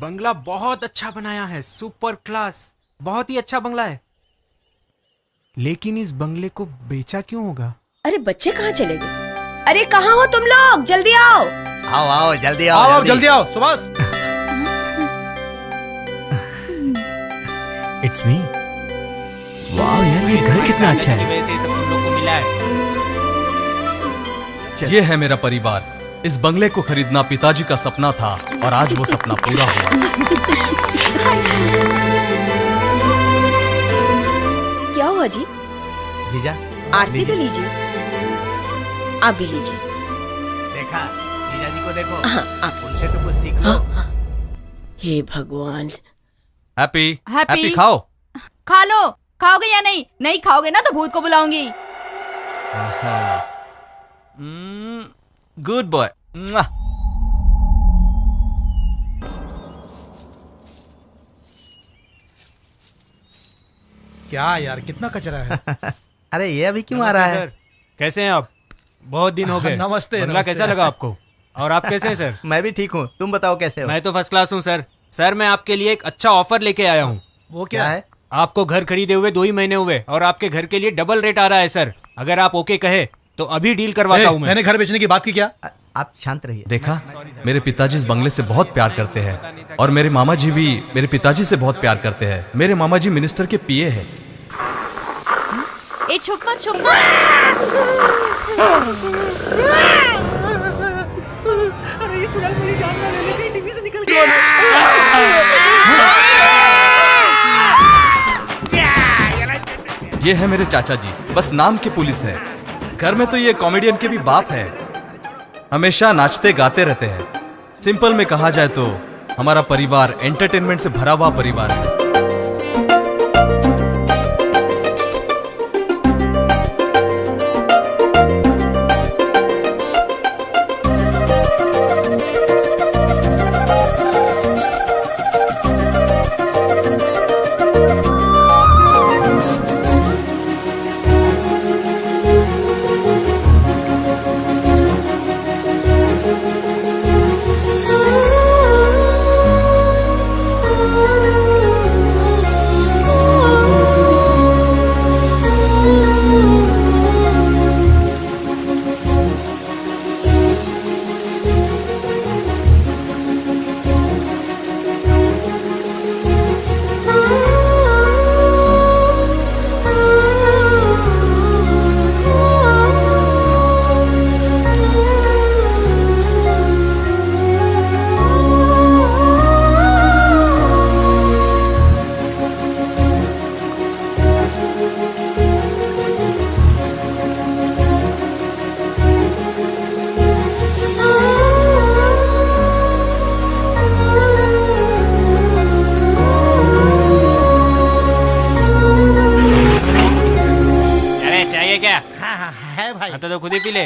बंगला बहुत अच्छा बनाया है, सुपर क्लास, बहुत ही अच्छा बंगला है। लेकिन इस बंगले को बेचा क्यों होगा? अरे बच्चे कहाँ चले गए? अरे कहाँ हो तुम लोग? जल्दी आओ। आओ आओ जल्दी आओ, आओ जल्दी आओ सुभाष। It's me. वाह यार, ये घर कितना अच्छा है। वैसे सब तुम लोग को मिला है। ये है मेरा परिवार। इस बंगले को खरीदना पिताजी का सपना था और आज वो सपना पूरा हुआ। क्या हुआ जी? जीजा आरती तो लीजिए, आप भी लीजिए। देखा, जीजा जी को देखो। हाँ, आप उनसे तो कुछ सीख लो। हे भगवान। हैप्पी हैप्पी खाओ। खा लो। खाओगे या नहीं? नहीं खाओगे ना तो भूत को बुलाऊंगी। Good boy. क्या यार, कितना कचरा है। अरे ये अभी क्यों आ रहा है? सर, कैसे हैं आप? बहुत दिन हो गए। नमस्ते, बंगला नमस्ते। कैसा लगा आपको? और आप कैसे हैं सर? मैं भी ठीक हूँ, तुम बताओ कैसे हो? मैं तो फर्स्ट क्लास हूँ सर। सर, मैं आपके लिए एक अच्छा ऑफर लेके आया हूँ। वो क्या क्या है? आपको घर खरीदे हुए 2 ही महीने हुए और आपके घर के लिए डबल रेट आ रहा है सर। अगर आप ओके कहे तो अभी डील करवाता हूँ मैं। मैंने घर बेचने की बात की क्या? आप शांत रहिए। देखा, मेरे पिताजी इस बंगले से बहुत प्यार करते हैं और मेरे मामा जी भी मेरे पिताजी से बहुत प्यार करते हैं। मेरे मामा जी मिनिस्टर के पीए हैं। ए छुप मत, छुप मत। अरे ये चुड़ैल मेरी जान ना ले ले, कहीं टीवी से निकल के। ये है मेरे चाचा जी, बस नाम के पुलिस है। घर में तो ये कॉमेडियन के भी बाप है, हमेशा नाचते गाते रहते हैं। सिंपल में कहा जाए तो हमारा परिवार एंटरटेनमेंट से भरा हुआ परिवार है। क्या? हाँ है भाई। हाँ तो खुद ही पी ले।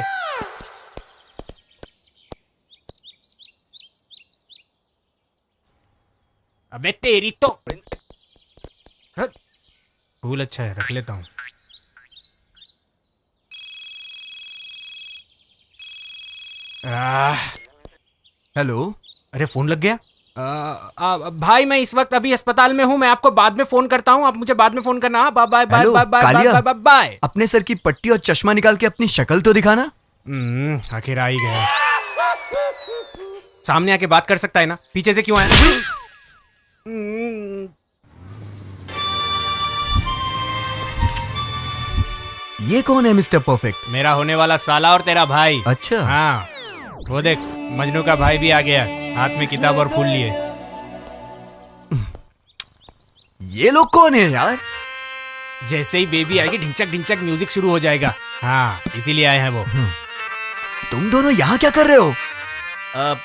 अबे तेरी तो फूल अच्छा है, रख लेता हूँ। हेलो। अरे फोन लग गया। भाई मैं इस वक्त अभी अस्पताल में हूँ, मैं आपको बाद में फोन करता हूँ, आप मुझे बाद में फोन करना। Bye bye bye hello, bye bye Kaliya. Bye bye bye. अपने सर की पट्टी और चश्मा निकाल के अपनी शक्ल तो दिखाना। आखिर आ ही गया। सामने आके बात कर सकता है ना, पीछे से क्यों आया? ये कौन है मिस्टर परफेक्ट? मेरा होने वाला साला और तेरा भाई। अच्छा। हाँ, वो देख मजनू का भाई भी आ गया, हाथ में किताब और फूल लिए। ये लोग कौन है यार? जैसे ही बेबी आएगी ढिंचक ढिंचक म्यूजिक शुरू हो जाएगा। हाँ, इसीलिए आए हैं वो। तुम दोनों यहाँ क्या कर रहे हो?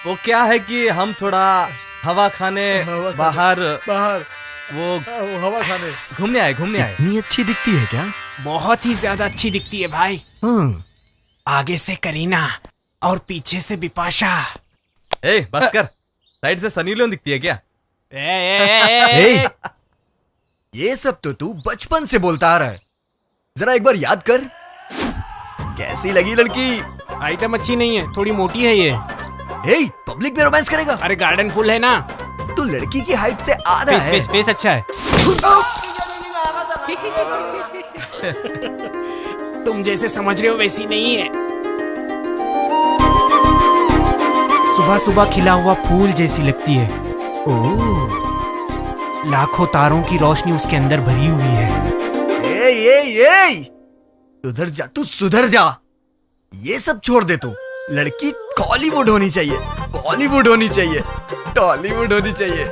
वो क्या है कि हम थोड़ा हवा खाने बाहर वो हवा खाने घूमने आए। इतनी अच्छी दिखती है क्या? बहुत ही ज्यादा अच्छी दिखती है भाई। आगे से करीना और पीछे से बिपाशा। बस कर, साइड से सनी लियोन दिखती है क्या? ए, ये सब तो तू बचपन से बोलता आ रहा है, जरा एक बार याद कर। कैसी लगी लड़की? आइटम अच्छी नहीं है, थोड़ी मोटी है ये। ए, पब्लिक में रोमांस करेगा? अरे गार्डन फुल है ना। तो लड़की की हाइट से आधा फेस है। फेस फेस अच्छा है। तुम जैसे समझ रहे हो वैसी नहीं है। सुबह सुबह खिला हुआ फूल जैसी लगती है। ओह, लाखों तारों की रोशनी उसके अंदर भरी हुई है। ए, सुधर जा, तू सुधर जा। ये सब छोड़ दे तू। लड़की कॉलीवुड होनी चाहिए, बॉलीवुड होनी चाहिए, टॉलीवुड होनी चाहिए।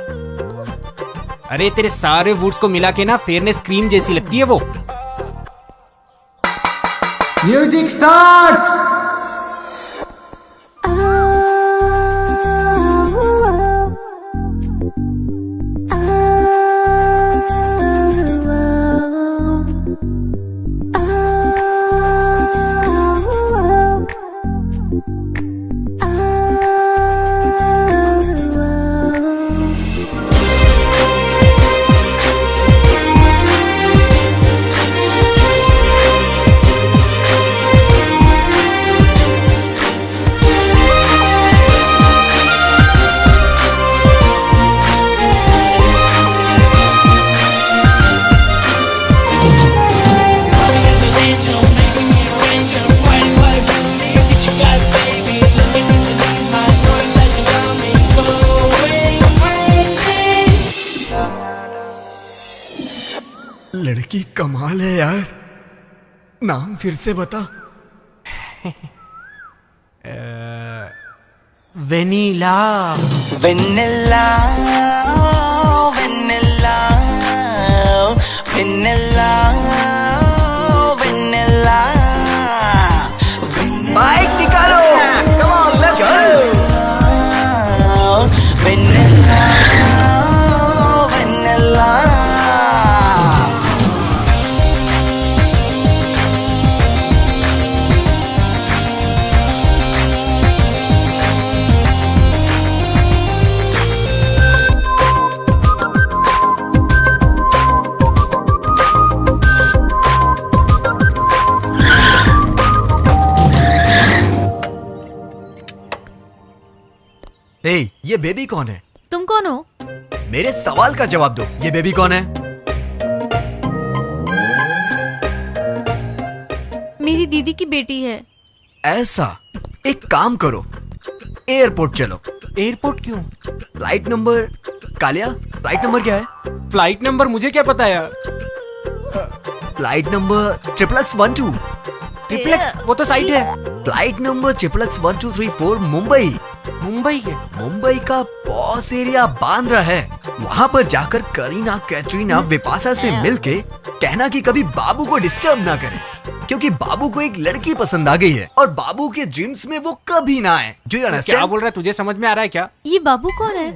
अरे तेरे सारे वुड्स को मिला के ना फेयरनेस क्रीम जैसी लगती है वो। Music starts. लड़की कमाल है यार। नाम फिर से बता। Vanilla. Vanilla, vanilla, vanilla, vanilla. Bike निकालो। Come on, let's go। Vanilla, vanilla. ए, ये बेबी कौन है? तुम कौन हो? मेरे सवाल का जवाब दो। ये बेबी कौन है? मेरी दीदी की बेटी है। ऐसा, एक काम करो, एयरपोर्ट चलो। एयरपोर्ट क्यों? Flight number, Kaliya flight number क्या है? फ्लाइट नंबर मुझे क्या पता यार। Flight number XXX12। ट्रिप्लेक्स वो तो साइट है। Flight number XXX1234 Mumbai. Mumbai के। मुंबई का बॉस एरिया बांद्रा है। वहाँ पर जाकर करीना, कैटरीना, विपाशा से मिलके कहना कि कभी बाबू को डिस्टर्ब ना करे, क्योंकि बाबू को एक लड़की पसंद आ गई है और बाबू के ड्रीम्स में वो कभी ना आए। जो क्या बोल रहा है, तुझे समझ में आ रहा है क्या? ये बाबू कौन है?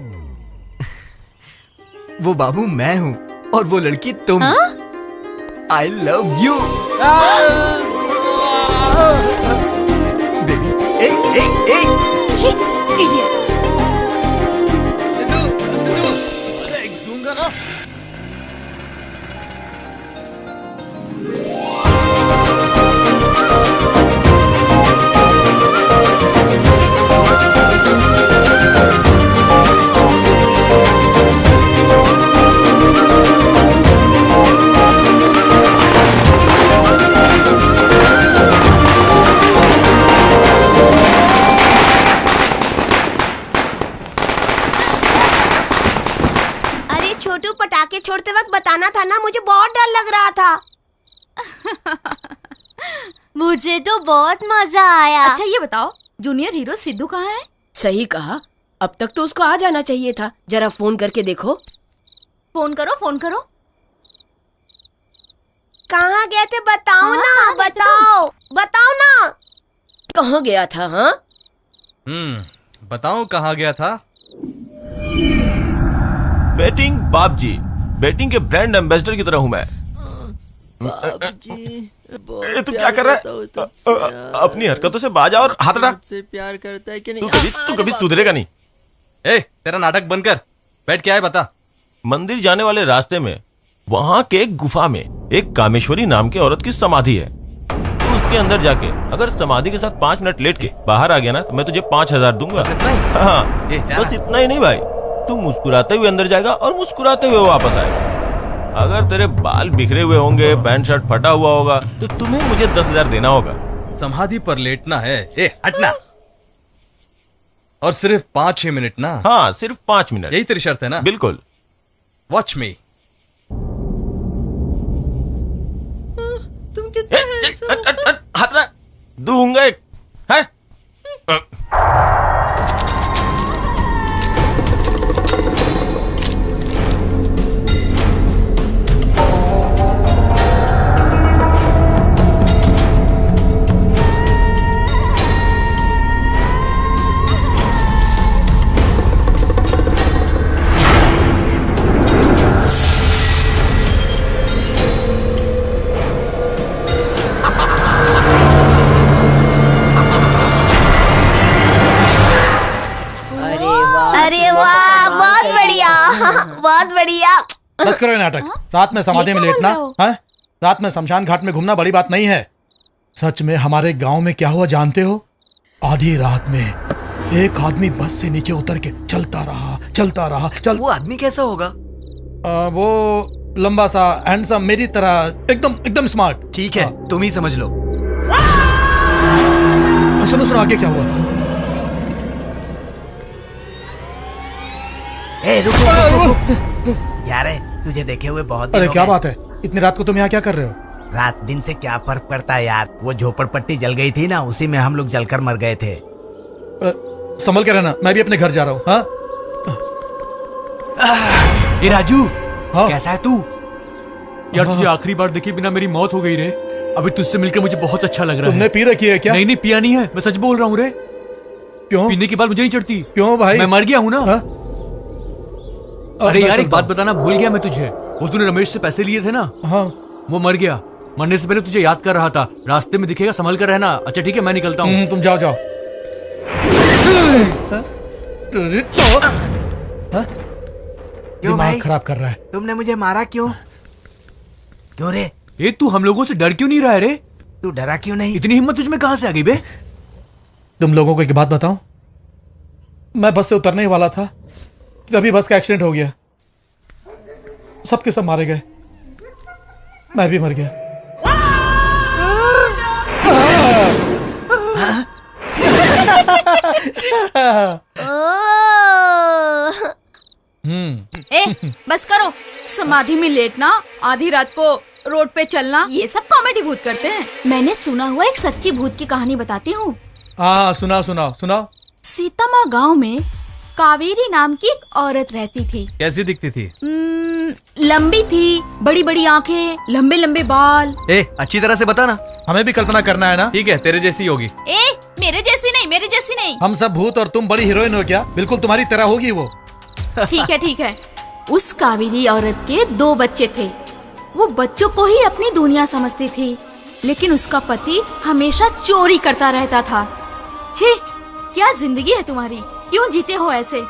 वो बाबू मैं हूँ और वो लड़की तुम। I love you baby. छी, idiots। दूंगा ना। छोटू, पटाखे छोड़ते वक्त बताना था ना, मुझे बहुत डर लग रहा था। मुझे तो बहुत मजा आया। अच्छा ये बताओ, जूनियर हीरो सिद्धू कहाँ है? सही कहा, अब तक तो उसको आ जाना चाहिए था। जरा फोन करके देखो। फोन करो, फोन करो। कहाँ गए थे बताओ ना, बताओ बताओ ना। कहाँ गया था? हाँ, बताऊं कहाँ गया था? बैटिंग बाप जी, बैटिंग के ब्रांड एम्बेसडर की तरह हूं मैं। तू क्या कर रहा है? अपनी हरकतों से बाज आ और हाथ हटा। से प्यार करता है कि तू कभी सुधरेगा नहीं। ए, तेरा नाटक बंद कर, बैठ क्या है बता। मंदिर जाने वाले रास्ते में वहां के एक गुफा में एक कामेश्वरी नाम की औरत की समाधि है। तू उसके अंदर जाके अगर समाधि के साथ 5 मिनट लेट के बाहर आ गया ना, तो मैं तुझे 5000 दूंगा। बस इतना ही? हाँ, ए, जा बस इतना ही नहीं भाई, तू मुस्कुराते हुए अंदर जाएगा और मुस्कुराते हुए वापस आएगा। अगर तेरे बाल बिखरे हुए होंगे, पैंट शर्ट फटा हुआ होगा, तो तुम्हें मुझे 10,000 देना होगा। समाधि पर लेटना है। ए हटना। और सिर्फ 5-6 मिनट ना? हाँ, सिर्फ 5 मिनट। यही तेरी शर्त है ना? बिल्कुल। वॉच मी। तुम कितना हाथ रख, दूंगा एक। है? अरे वाह, बहुत बढ़िया, बहुत बढ़िया। बस करो ये नाटक। रात में समाधि में ये क्या लेटना बोल रहे है? रात में शमशान घाट में घूमना बड़ी बात नहीं है। सच में हमारे गांव में क्या हुआ जानते हो? आधी रात में एक आदमी बस से नीचे उतर के चलता रहा। वो आदमी कैसा होगा? वो लंबा सा, हैंडसम, मेरी तरह, एकदम स्मार्ट। ठीक है, तुम ही समझ लो। सुनो आगे क्या हुआ? ए रुको यार, तुझे देखे हुए बहुत दिन अरे हो क्या गए। बात है, इतनी रात को तुम यहाँ क्या कर रहे हो? रात दिन से क्या फर्क पड़ता है यार। वो झोपड़पट्टी जल गई थी ना, उसी में हम लोग जलकर मर गए थे। संभल के रहना, मैं भी अपने घर जा रहा हूँ। हाँ? ए राजू, हाँ? कैसा है तू? यार तुझे आखिरी बार देखे बिना मेरी मौत हो गई रे। अभी तुझसे मिलकर मुझे बहुत अच्छा लग रहा तुमने है। पी रखी है क्या? नहीं पिया नहीं है, मैं सच बोल रहा हूँ रे। क्यों? पीने की बात मुझे नहीं चढ़ती। क्यों भाई? मैं मर गया हूँ ना। हाँ? अरे मैं यार एक चलता बात बताना भूल गया मैं तुझे। वो तूने रमेश से पैसे लिए थे ना, हूँ। हाँ। वो मर गया। मरने से पहले तुझे याद कर रहा था। रास्ते में दिखेगा, संभल कर रहना। अच्छा ठीक है, मैं निकलता हूँ। तुम जाओ। हाँ? क्यों दिमाग भाई? खराब कर रहा है। तुमने मुझे मारा क्यों? क्यों रे? ए तू हम लोगों से डर क्यों नहीं रहा है रे? तू डरा क्यों नहीं? इतनी हिम्मत तुझ में कहाँ से आ गई बे? तुम लोगों को एक बात बताऊं, मैं बस से उतरने ही वाला था, तभी बस का एक्सीडेंट हो गया। सबके सब मारे गए, मैं भी मर गया। ए, बस करो। समाधि में लेटना, आधी रात को रोड पे चलना, ये सब कॉमेडी भूत करते हैं। मैंने सुना हुआ एक सच्ची भूत की कहानी बताती हूँ। हाँ सुनाओ। सीतामा गांव में कावेरी नाम की एक औरत रहती थी। कैसी दिखती थी? लंबी थी, बड़ी बड़ी आंखें, लंबे लंबे बाल। ए, अच्छी तरह से बता ना। हमें भी कल्पना करना है ना। ठीक है, तेरे जैसी होगी। ए, मेरे जैसी नहीं। हम सब भूत और तुम बड़ी हीरोइन हो क्या? बिल्कुल तुम्हारी तरह होगी वो। ठीक है। उस कावेरी औरत के 2 बच्चे थे। वो बच्चों को ही अपनी दुनिया समझती थी, लेकिन उसका पति हमेशा चोरी करता रहता था। छी, क्या जिंदगी है तुम्हारी? क्यों जीते हो ऐसे?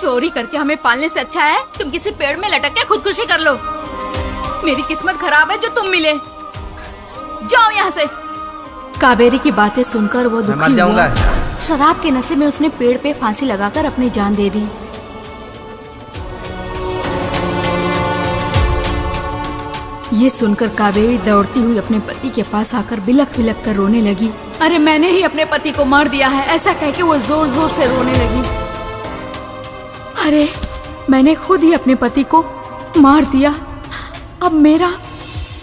चोरी करके हमें पालने से अच्छा है तुम किसी पेड़ में लटक के खुदकुशी कर लो। मेरी किस्मत खराब है जो तुम मिले। जाओ यहाँ से। कावेरी की बातें सुनकर वो दुखी हुआ। शराब के नशे में उसने पेड़ पे फांसी लगाकर अपनी जान दे दी। ये सुनकर कावेरी दौड़ती हुई अपने पति के पास आकर बिलख बिलख कर रोने लगी। अरे मैंने ही अपने पति को मार दिया है, ऐसा कह के वो जोर जोर से रोने लगी। अरे मैंने खुद ही अपने पति को मार दिया, अब मेरा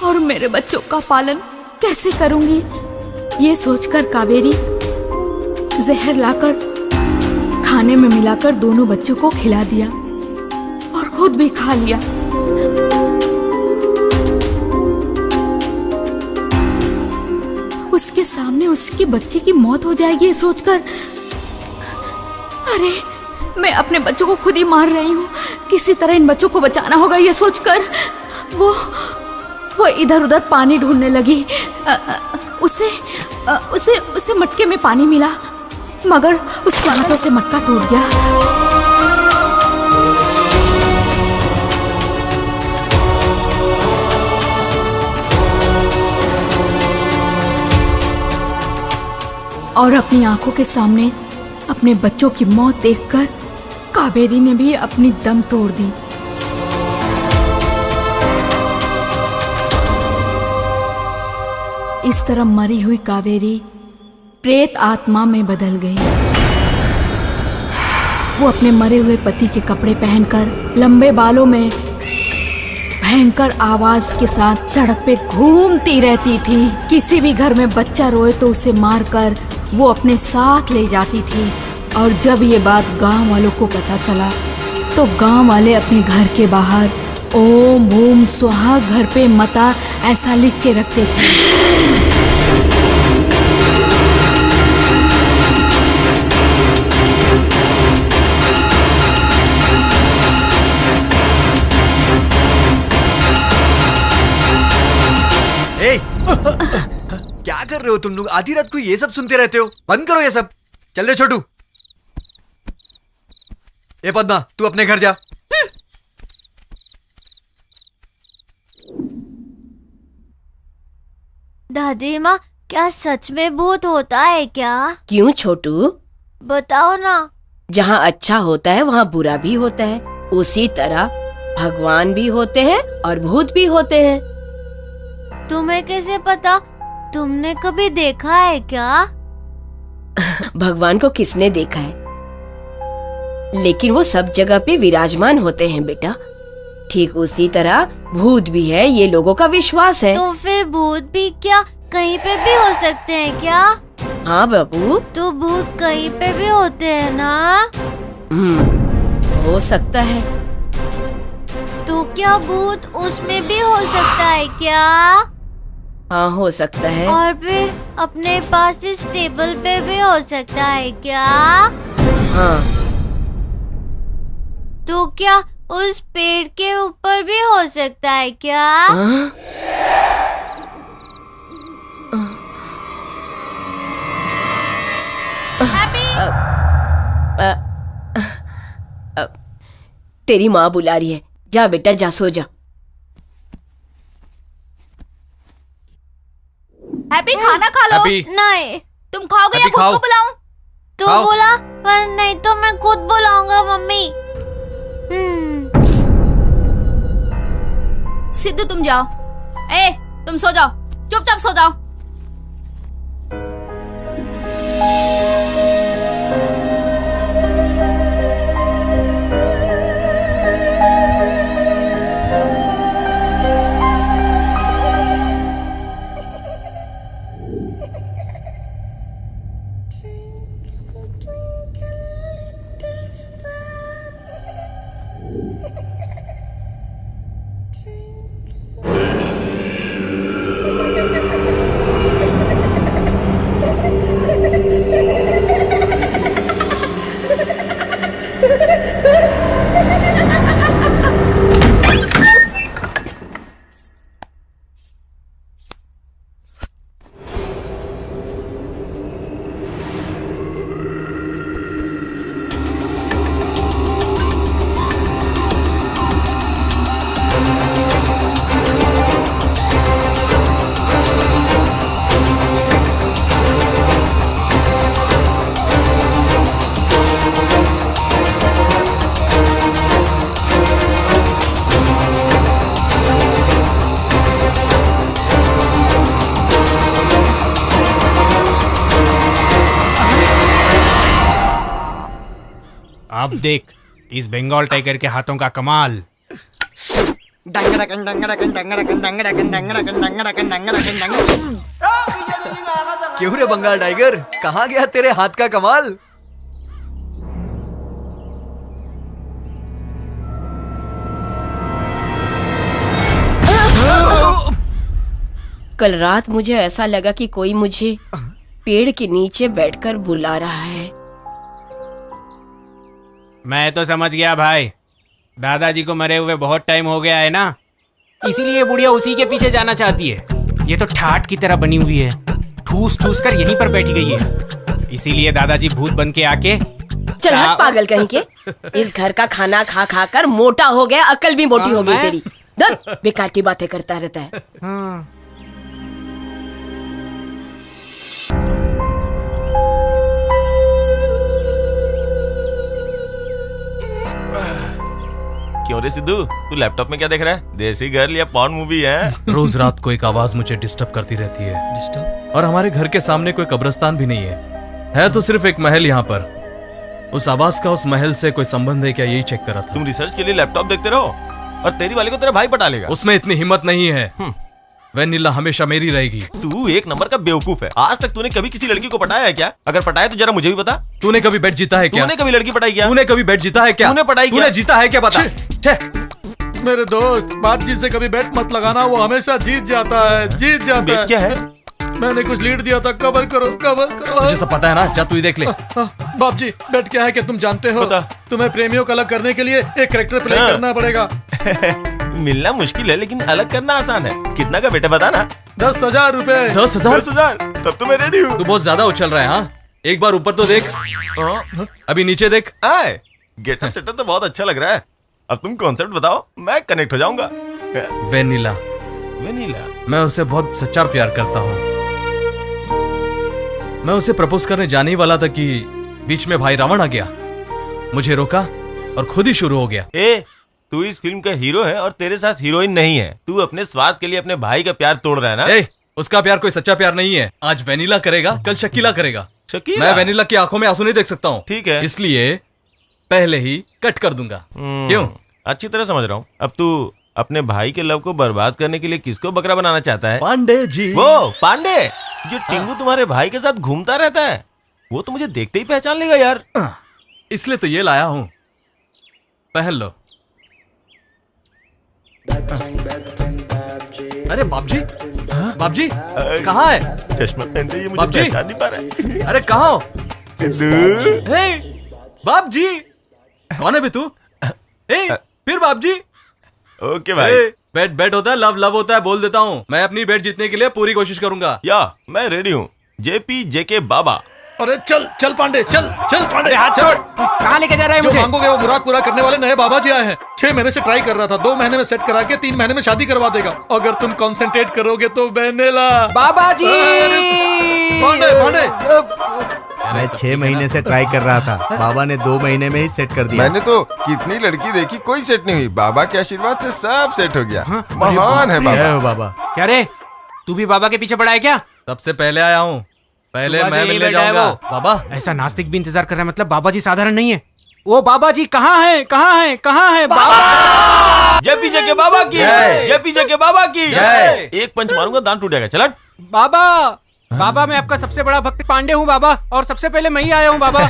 और मेरे बच्चों का पालन कैसे करूंगी? ये सोचकर कावेरी जहर लाकर खाने में मिलाकर दोनों बच्चों को खिला दिया और खुद भी खा लिया। उसके सामने उसके बच्चे की मौत हो जाएगी ये सोचकर, अरे मैं अपने बच्चों को खुद ही मार रही हूँ, किसी तरह इन बच्चों को बचाना होगा ये सोचकर वो इधर उधर पानी ढूंढने लगी। उसे मटके में पानी मिला, मगर उसके हाथों से मटका टूट गया। और अपनी आंखों के सामने अपने बच्चों की मौत देखकर कावेरी ने भी अपनी दम तोड़ दी। इस तरह मरी हुई कावेरी प्रेत आत्मा में बदल गई। वो अपने मरे हुए पति के कपड़े पहनकर लंबे बालों में भयंकर आवाज के साथ सड़क पे घूमती रहती थी। किसी भी घर में बच्चा रोए तो उसे मारकर वो अपने साथ ले जाती थी। और जब ये बात गांव वालों को पता चला तो गांव वाले अपने घर के बाहर ओम ओम स्वाहा घर पे मता ऐसा लिख के रखते थे। ए, क्या कर रहे हो तुम लोग? आधी रात को ये सब सुनते रहते हो? बंद करो ये सब। चल रे छोटू। ए पद्मा, तू अपने घर जा। दादी माँ, क्या सच में भूत होता है क्या? क्यों छोटू? बताओ ना। जहाँ अच्छा होता है वहाँ बुरा भी होता है। उसी तरह भगवान भी होते हैं और भूत भी होते हैं। तुम्हें कैसे पता? तुमने कभी देखा है क्या? भगवान को किसने देखा है? लेकिन वो सब जगह पे विराजमान होते हैं बेटा। ठीक उसी तरह भूत भी है, ये लोगों का विश्वास है। तो फिर भूत भी क्या कहीं पे भी हो सकते हैं क्या? हाँ बाबू। तो भूत कहीं पे भी होते हैं ना? हो सकता है। तो क्या भूत उसमें भी हो सकता है क्या? हाँ, हो सकता है। और फिर अपने पास इस टेबल पे भी हो सकता है क्या? हाँ। तो क्या उस पेड़ के ऊपर भी हो सकता है क्या? तेरी माँ बुला रही है। जा बेटा, जा सो जा। हैप्पी, खाना खा लो। हैप्पी। नहीं। तुम खाओगे या हैप्पी, खुद खाओ। को बुलाऊं? तू खाओ। बोला, पर नहीं तो मैं खुद बुलाऊंगा मम्मी। सिद्धू तुम जाओ। ए, तुम सो जाओ, चुपचाप सो जाओ। अब देख इस बंगाल टाइगर के हाथों का कमाल। क्यों रे बंगाल टाइगर, कहाँ गया तेरे हाथ का कमाल? कल रात मुझे ऐसा लगा कि कोई मुझे पेड़ के नीचे बैठकर बुला रहा है। मैं तो समझ गया भाई, दादाजी को मरे हुए बहुत टाइम हो गया है ना, इसीलिए बुढ़िया उसी के पीछे जाना चाहती है। ये तो ठाट की तरह बनी हुई है, ठूस ठूस कर यहीं पर बैठी गई है। इसीलिए दादाजी भूत बन के आके चल हट पागल कहीं के। इस घर का खाना खा खा कर मोटा हो गया, अकल भी मोटी हो गई तेरी। धत, बेकार की बातें करता रहता है। हाँ। क्यों रे सिद्धू, तू लैपटॉप में क्या देख रहा है? देसी गर्ल या पॉर्न मूवी है? रोज रात को एक आवाज मुझे डिस्टर्ब करती रहती है। डिस्टर्ब? और हमारे घर के सामने कोई कब्रिस्तान भी नहीं है तो सिर्फ एक महल यहाँ पर। उस आवाज का उस महल से कोई संबंध है क्या, यही चेक करा था। तुम रिसर्च के लिए लैपटॉप देखते रहो और तेरी वाली को तेरा भाई पटा लेगा। उसमें इतनी हिम्मत नहीं है। वेनिला हमेशा मेरी रहेगी। तू एक नंबर का बेवकूफ है। आज तक तूने कभी किसी लड़की को पटाया है क्या? अगर पटाया तो जरा मुझे भी बता। तूने कभी बेट जीता है क्या? तूने कभी लड़की पटाई क्या? तूने कभी बेट जीता है क्या? तूने पटाई क्या? तूने जीता है क्या, बता। मेरे दोस्त, बातचीत से कभी बेट मत लगाना, वो हमेशा जीत जाता है, जीत जाता बेट है। क्या है? मैंने कुछ लीड दिया था, कवर करो, कवर करो। मुझे सब पता है ना, जा तू ही देख ले। बाप जी, बेट क्या है कि तुम जानते हो? बता। तुम्हें प्रेमियों को अलग करने के लिए एक कैरेक्टर प्ले करना पड़ेगा। मिलना मुश्किल है लेकिन अलग करना आसान है। कितना का बेटा बता ना। 10,000 रुपए। 10,000? तब तो मैं रेडी हूँ। तू बहुत ज्यादा उछल रहा है। हाँ, एक बार ऊपर तो देख, अभी नीचे देख। आए, गेटअप सेटअप तो बहुत अच्छा लग रहा है। अब तुम कॉन्सेप्ट बताओ, मैं कनेक्ट हो जाऊंगा। वेनिला, वेनिला, मैं उसे बहुत सच्चा प्यार करता हूँ। मैं उसे प्रपोज करने जाने ही वाला था कि बीच में भाई रावण आ गया, मुझे रोका और खुद ही शुरू हो गया। तू इस फिल्म का हीरो है और तेरे साथ हीरोइन नहीं है। तू अपने स्वार्थ के लिए अपने भाई का प्यार तोड़ रहा है ना? उसका प्यार कोई सच्चा प्यार नहीं है। आज वेनिला करेगा, कल शकीला करेगा। शकीला? मैं वेनिला की आंखों में आंसू नहीं देख सकता हूँ। ठीक है, इसलिए पहले ही कट कर दूंगा। क्यों? अच्छी तरह समझ रहा हूँ। अब तू अपने भाई के लव को बर्बाद करने के लिए किसको बकरा बनाना चाहता है? पांडे जी। वो पांडे जो टिंगू तुम्हारे भाई के साथ घूमता रहता है, वो तो मुझे देखते ही पहचान लेगा यार। इसलिए तो ये लाया हूँ, पहन लो। अरे बाप जी, बाप जी कहाँ है? चश्मा पहनते ही मुझे बाप जी, पहचान नहीं पा रहा है। अरे कहाँ हो? बाप जी, कौन है बे तू? फिर बाप जी। ओके भाई। बेट बेट होता है, लव लव होता है, बोल देता हूँ। मैं अपनी बेट जीतने के लिए पूरी कोशिश करूंगा। या मैं रेडी हूँ। जेपी जेके बाबा। अरे चल चल पांडे, चल चल पांडे, हाथ छोड़। कहाँ लेके जा रहा है जो मुझे? मांगोगे वो मुराद पूरा करने वाले नए बाबा जी आए हैं। 6 महीने से ट्राई कर रहा था, 2 महीने में सेट करा के 3 महीने में शादी करवा देगा। अगर तुम कंसंट्रेट करोगे तो वेनिला। बाबा जी। पांडे पांडे, मैं 6 महीने से ट्राई कर रहा था, बाबा ने 2 महीने में ही सेट कर दिया। मैंने तो कितनी लड़की देखी, कोई सेट नहीं हुई। बाबा के आशीर्वाद से सब सेट हो गया। महान है बाबा। बाबा क्या रे, तू भी बाबा के पीछे पड़ा है क्या? सबसे पहले आया हूँ, पहले सुबह से मैं यही मिलने बैठा है जाऊंगा। वो। बाबा ऐसा नास्तिक भी इंतजार कर रहा है, मतलब बाबा जी साधारण नहीं है। वो बाबा जी कहाँ है, कहाँ है, कहाँ है बाबा? जेपी जेके बाबा की, जेपी जेके बाबा की। एक पंच मारूंगा, दांत टूट जाएगा। चल बाबा, बाबा मैं आपका सबसे बड़ा भक्त पांडे हूँ बाबा, और सबसे पहले मैं ही आया हूँ बाबा।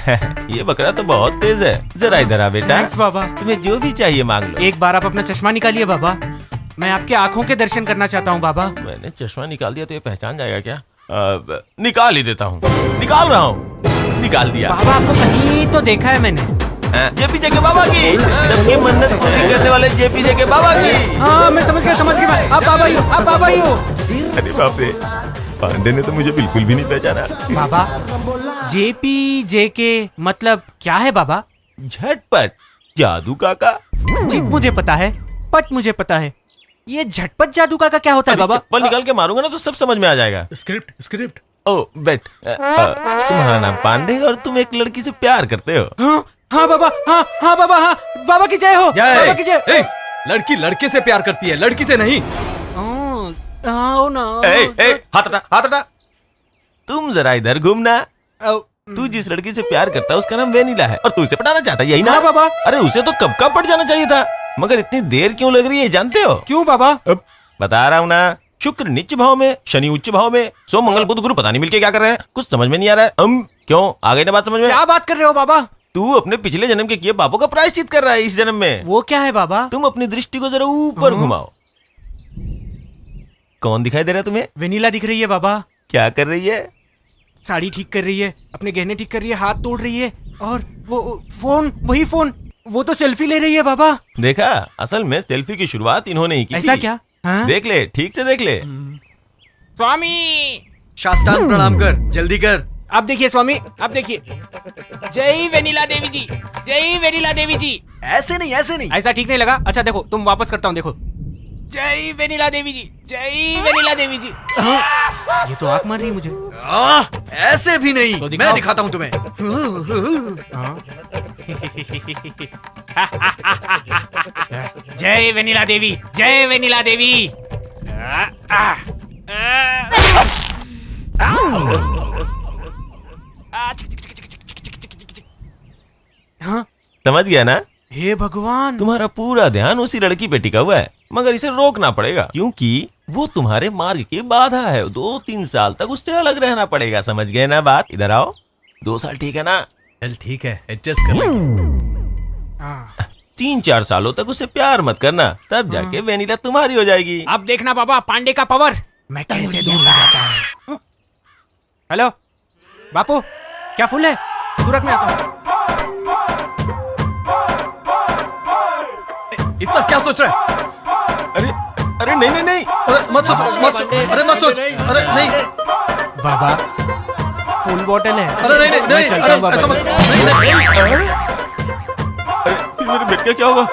ये बकरा तो बहुत तेज है। जरा इधर आ बेटा। थैंक्स बाबा। तुम्हें जो भी चाहिए मांग लो। एक बार आप अपना चश्मा निकालिए बाबा, मैं आपके आंखों के दर्शन करना चाहता हूँ बाबा। मैंने चश्मा निकाल दिया तो ये पहचान जाएगा क्या? निकाल ही देता हूँ। निकाल रहा हूँ। निकाल दिया। बाबा आपको कहीं तो देखा है मैंने। जेपी जेके बाबा की, सबकी मन्नत पूरी करने वाले जेपी जेके बाबा की। हाँ मैं समझ गया। आप बाबा ही हो, आप बाबा ही हो। अरे बाप रे, पांडे ने तो मुझे बिल्कुल भी नहीं पहचाना। बाबा जेपी जेके मतलब क्या है बाबा? झटपट जादू काका। चित मुझे पता है, पट मुझे पता है, ये झटपट जादू का क्या होता है बाबा? चप्पल निकाल के मारूंगा ना तो सब समझ में आ जाएगा। स्क्रिप्ट। ओ बेट, तुम्हारा नाम पांडे और तुम एक लड़की से प्यार करते हो। हाँ बाबा, हाँ बाबा, हाँ बाबा की जय हो, बाबा की जय। लड़की लड़के से प्यार करती है, लड़की से नहीं। हाथ हटा, हाथ हटा। तुम जरा इधर घूमना। तू जिस लड़की से प्यार करता है उसका नाम वेनिला है और तू उसे पटाना चाहता है, यही ना? हाँ बाबा। अरे उसे तो कब का पट जाना चाहिए था, मगर इतनी देर क्यों लग रही है जानते हो? क्यों बाबा? बता रहा हूँ ना। शुक्र नीच भाव में, शनि उच्च भाव में, सोम मंगल बुध गुरु पता नहीं मिलके क्या कर रहे हैं। कुछ समझ में नहीं आ रहा है। क्यों आ गई ना बात समझ में? क्या बात कर रहे हो बाबा? तू अपने पिछले जन्म के किए पापों का प्रायश्चित कर रहा है इस जन्म में। वो क्या है बाबा? तुम अपनी दृष्टि को जरा ऊपर घुमाओ। कौन दिखाई दे रहा है तुम्हें? वेनिला दिख रही है बाबा। क्या कर रही है? साड़ी ठीक कर रही है, अपने गहने ठीक कर रही है, हाथ तोड़ रही है, और वो फोन, वही फोन, वो तो सेल्फी ले रही है बाबा। देखा, असल में सेल्फी की शुरुआत इन्होंने ही की। ऐसा क्या? हाँ? देख ले, ठीक से देख ले। स्वामी साष्टांग प्रणाम कर, जल्दी कर। आप देखिए स्वामी, आप देखिए। जय वेनिला देवी जी, जय वेनिला देवी जी। ऐसे नहीं, ऐसे नहीं। ऐसा ठीक नहीं लगा? अच्छा देखो, तुम वापस करता हूँ, देखो। जय वेनिला देवी जी, जय वेनिला देवी जी। ये तो आंख मार रही है मुझे। ऐसे भी नहीं। तो दिखाओ। मैं दिखाता हूँ तुम्हें। जय वेनिला देवी, जय वेनिला देवी। समझ गया ना? हे भगवान, तुम्हारा पूरा ध्यान उसी लड़की पे टिका हुआ है, मगर इसे रोकना पड़ेगा क्योंकि वो तुम्हारे मार्ग की बाधा है। 2-3 साल तक उससे अलग रहना पड़ेगा। समझ गए ना बात? इधर आओ। 2 साल ठीक है ना? चल ठीक है, एडजस्ट कर लेंगे। 3-4 सालों तक उससे प्यार मत करना, तब जाके वेनिला तुम्हारी हो जाएगी। अब देखना बाबा पांडे का पावर, मैं कैसे दूर हो जाता हूँ। हेलो बापू, क्या फूल है? तुरंत में आता हूँ। इतना क्या सोच रहा है? अरे अरे नहीं नहीं नहीं, अरे मत सोच, मत सोच, अरे मत सोच, अरे नहीं बाबा फुल बोतल है। अरे नहीं नहीं मैं नहीं, चलता हूँ बाबा। ऐसा मत, नहीं नहीं। अरे फिर मेरे बेट का क्या होगा?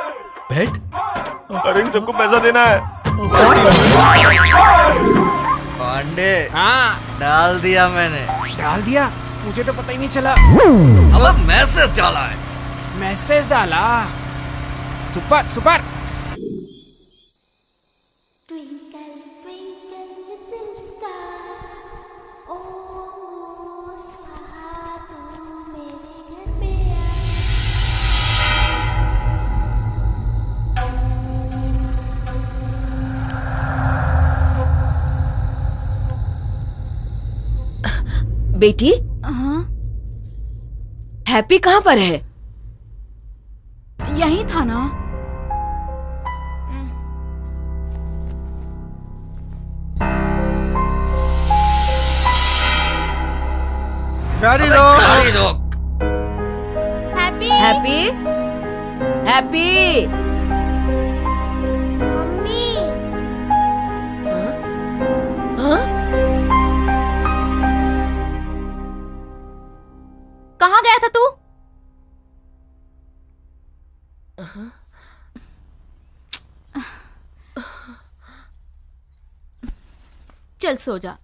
भेंट? अरे इन सबको पैसा देना है। पांडे, हाँ डाल दिया मैंने। डाल दिया? मुझे तो पता ही नहीं चला। अब मैसेज डाला है। मैसेज डाला? Super super. बेटी, हैप्पी कहाँ पर है? यही था ना। गाड़ी रोक, गाड़ी रोक। Happy happy, happy. मम्मी, हाँ? कहाँ गया था तू? चल सो जा।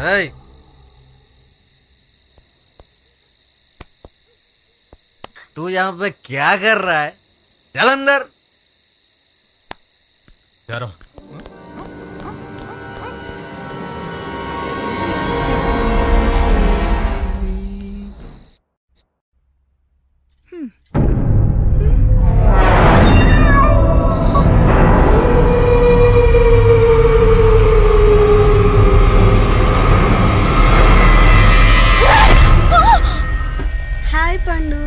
ए, तू यहाँ पे क्या कर रहा है? चल अंदर। जा रहा हूँ। हाय पंडू।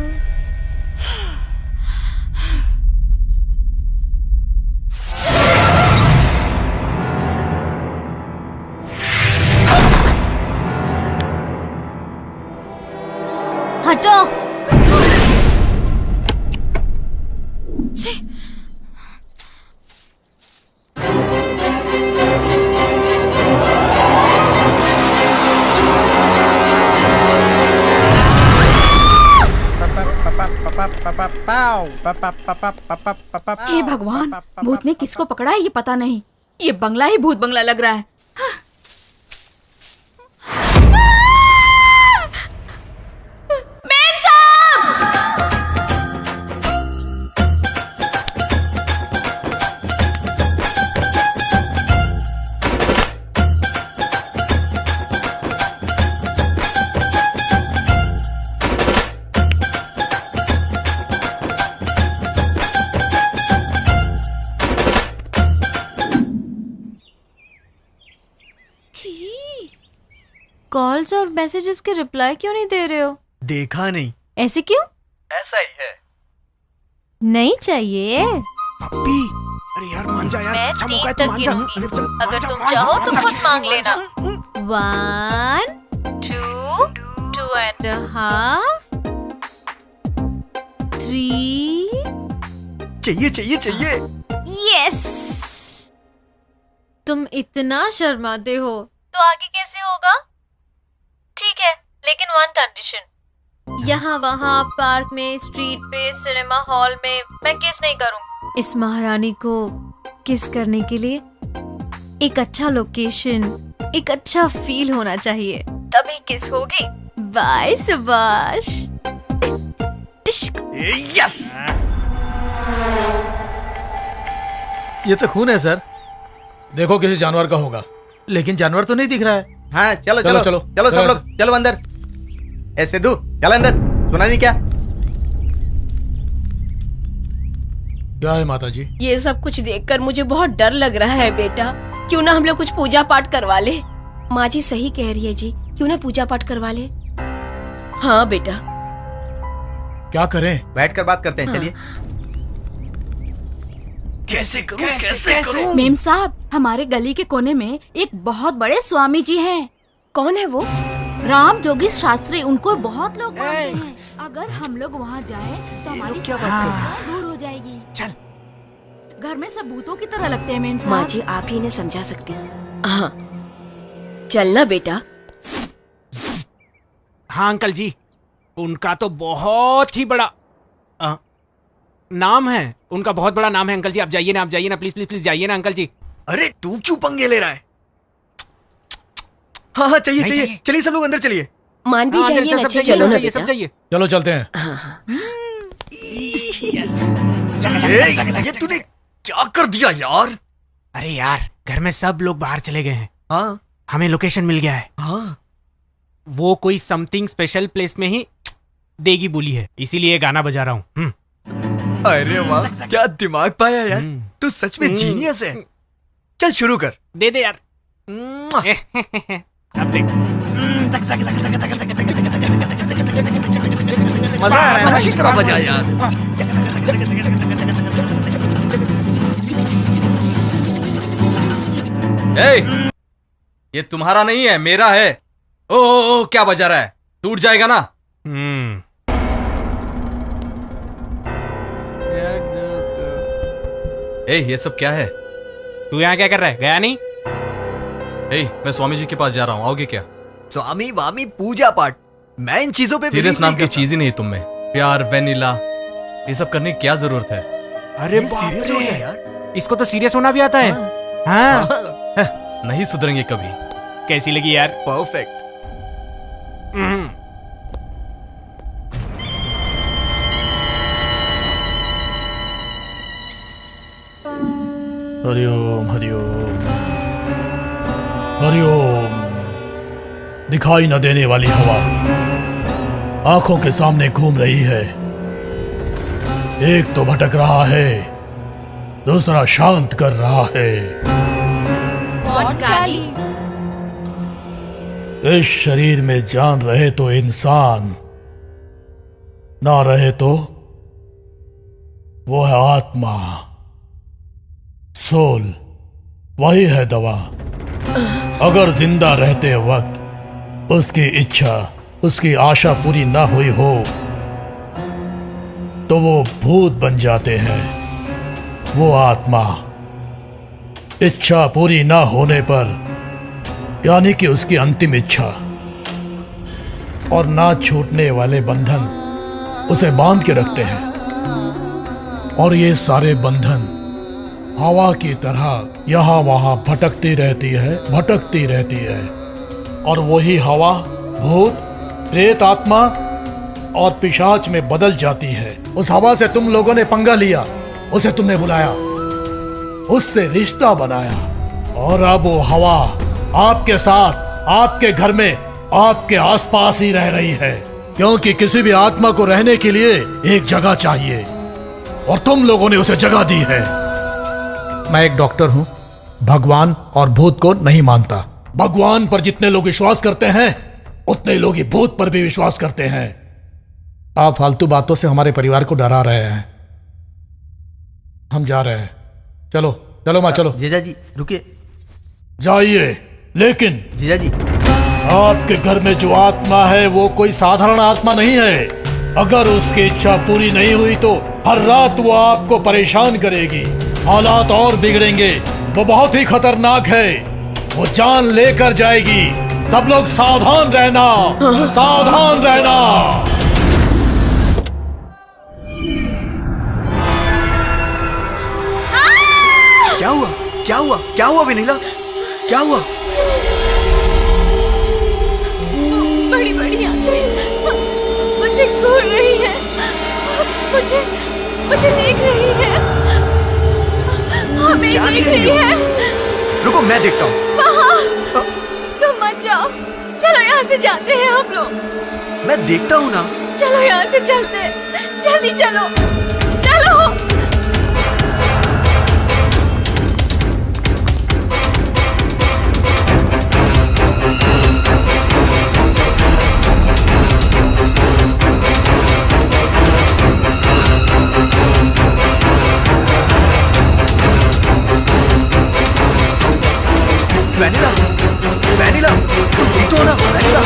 हटो। छी। हे भगवान, भूत ने किसको पकड़ा है ये पता नहीं। ये बंगला ही भूत बंगला लग रहा है। मेम साहब! कॉल्स और मैसेजेस के रिप्लाई क्यों नहीं दे रहे हो? देखा नहीं। ऐसे क्यों? ऐसा ही है। नहीं चाहिए। पप्पी, अरे यार मान जा यार। मैं अच्छा 3 मौका है, तू तक मान जा। गिनूंगी। अरे चल, मान अगर जा, तुम मान चाहो जा, तो मान खुद जा। मांग लेना। 1, 2, 2.5, 3। चाहिए चाहिए चाहिए। यस। तुम इतना शर्माते हो तो आगे कैसे होगा? ठीक है, लेकिन 1 कंडीशन। यहाँ वहाँ पार्क में, स्ट्रीट पे, सिनेमा हॉल में मैं किस नहीं करूँ। इस महारानी को किस करने के लिए एक अच्छा लोकेशन, एक अच्छा फील होना चाहिए, तभी किस होगी। बाय सुभाष। यस, ये तो खून है सर। देखो किसी जानवर का होगा, लेकिन जानवर तो नहीं दिख रहा है। हाँ चलो चलो, चलो चलो। चलो चलो सब चलो, लोग चलो अंदर। ए सिद्धू चल अंदर, सुना नहीं क्या? क्या है माता जी? ये सब कुछ देखकर मुझे बहुत डर लग रहा है बेटा। क्यों ना हम लोग कुछ पूजा पाठ करवा ले। माँ जी सही कह रही है जी, क्यों ना पूजा पाठ करवा ले। हाँ बेटा। क्या करें? बैठ कर बात करते हैं, चलिए। कैसे करूं? मेम साहब, हमारे गली के कोने में एक बहुत बड़े स्वामी जी हैं। कौन है वो? राम जोगी शास्त्री, उनको बहुत लोग मानते हैं। अगर हम लोग वहाँ जाएं तो हमारी समस्या दूर हो जाएगी। चल। घर में सब भूतों की तरह लगते हैं मेम साहब। माँ जी आप ही इन्हें समझा सकती हैं। हाँ चलना बेटा। हाँ अंकल जी, उनका तो बहुत ही बड़ा नाम है। उनका बहुत बड़ा नाम है अंकल जी। आप जाइए ना, आप जाइए ना, प्लीज प्लीज प्लीज जाइए ना अंकल जी। अरे तू क्यों पंगे ले रहा है? हाँ हाँ चाहिए चाहिए, चलिए सब लोग अंदर चलिए। मान भी जाइए ना, चलो ना बेटा। सब जाइए। चलो चलते हैं। ये तूने क्या कर दिया यार? अरे यार, घर में सब लोग बाहर चले गए हैं। हाँ हमें लोकेशन मिल गया है। हाँ, वो कोई समथिंग स्पेशल प्लेस में ही देगी बोली है, इसीलिए गाना बजा रहा हूँ। अरे वाह, क्या दिमाग पाया यार। तू सच में जीनियस है। चल शुरू कर। दे दे यार। अब देख। मजा आ रहा है ना? अच्छी तरह बजा यार। ए, ये तुम्हारा नहीं है, मेरा है। ओ, क्या बजा रहा है? टूट जाएगा ना। ए, ये सब क्या है? तू यहाँ क्या कर रहा है? गया नहीं? ए, मैं स्वामी जी के पास जा रहा हूँ, आओगे क्या? स्वामी वामी पूजा पाठ, मैं इन चीजों पे सीरियस believe नाम नहीं की करता। चीज ही नहीं तुम में। प्यार, वेनिला, ये सब करने की क्या जरूरत है? अरे ये सीरियस हो गया यार। इसको तो सीरियस होना भी आता है। हाँ। नहीं सुधरेंगे कभी। कैसी लगी यार? परफेक्ट। हरिओम हरिओम हरिओम। दिखाई न देने वाली हवा आंखों के सामने घूम रही है। एक तो भटक रहा है, दूसरा शांत कर रहा है। इस शरीर में जान रहे तो इंसान, ना रहे तो वो है आत्मा, सोल। वही है दवा। अगर जिंदा रहते वक्त उसकी इच्छा, उसकी आशा पूरी ना हुई हो तो वो भूत बन जाते हैं। वो आत्मा इच्छा पूरी ना होने पर, यानी कि उसकी अंतिम इच्छा और ना छूटने वाले बंधन, उसे बांध के रखते हैं। और ये सारे बंधन हवा की तरह यहाँ वहाँ भटकती रहती है, भटकती रहती है। और वही हवा भूत, प्रेत आत्मा और पिशाच में बदल जाती है। उस हवा से तुम लोगों ने पंगा लिया, उसे तुमने बुलाया, उससे रिश्ता बनाया, और अब वो हवा आपके साथ, आपके घर में, आपके आसपास ही रह रही है। क्योंकि किसी भी आत्मा को रहने के लिए एक जगह चाहिए, और तुम लोगों ने उसे जगह दी है। मैं एक डॉक्टर हूं, भगवान और भूत को नहीं मानता। भगवान पर जितने लोग विश्वास करते हैं, उतने लोग ही भूत पर भी विश्वास करते हैं। आप फालतू बातों से हमारे परिवार को डरा रहे हैं। हम जा रहे हैं। चलो चलो माँ, चलो। जीजा जी रुकिए। जाइए, लेकिन जीजा जी, आपके घर में जो आत्मा है वो कोई साधारण आत्मा नहीं है। अगर उसकी इच्छा पूरी नहीं हुई तो हर रात वो आपको परेशान करेगी। हालात और बिगड़ेंगे। वो बहुत ही खतरनाक है, वो जान लेकर जाएगी। सब लोग सावधान रहना, सावधान रहना। क्या हुआ वेनिला? क्या हुआ? बड़ी बड़ी आंखें मुझे घूर रही है, मुझे देख रही है, हमें क्या देख कह रही रही हो? है। रुको मैं देखता हूँ। वहाँ तुम मत जाओ, चलो यहाँ से जाते हैं हम लोग। मैं देखता हूँ ना। चलो यहाँ से चलते, जल्दी चलो चलो। वेनिला, वेनिला, तुम ठीक तो हो ना? वेनिला।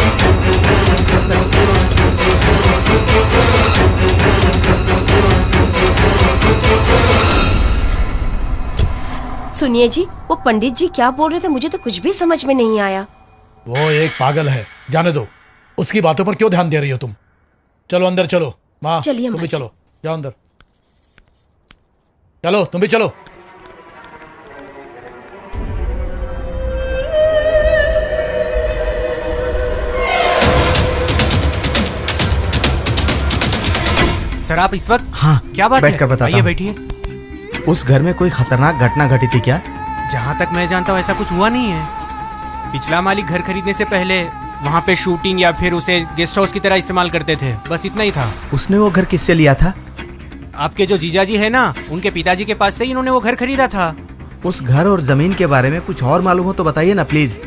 सुनिए जी, वो पंडित जी क्या बोल रहे थे, मुझे तो कुछ भी समझ में नहीं आया। वो एक पागल है, जाने दो। उसकी बातों पर क्यों ध्यान दे रही हो तुम? चलो अंदर चलो। माँ चलिए तुम भी माँ जी। चलो, जाओ अंदर। चलो तुम भी चलो। सर आप इस वक्त हाँ, क्या बात बैठकर है? बताता आइए हूँ। बैठिए। उस घर में कोई खतरनाक घटना घटी थी क्या? जहाँ तक मैं जानता हूँ ऐसा कुछ हुआ नहीं है। पिछला मालिक घर खरीदने से पहले वहाँ पे शूटिंग या फिर उसे गेस्ट हाउस की तरह इस्तेमाल करते थे, बस इतना ही था। उसने वो घर किससे लिया था? आपके जो जीजाजी है ना, उनके पिताजी के पास से ही इन्होंने वो घर खरीदा था। उस घर और जमीन के बारे में कुछ और मालूम हो तो बताइए ना प्लीज।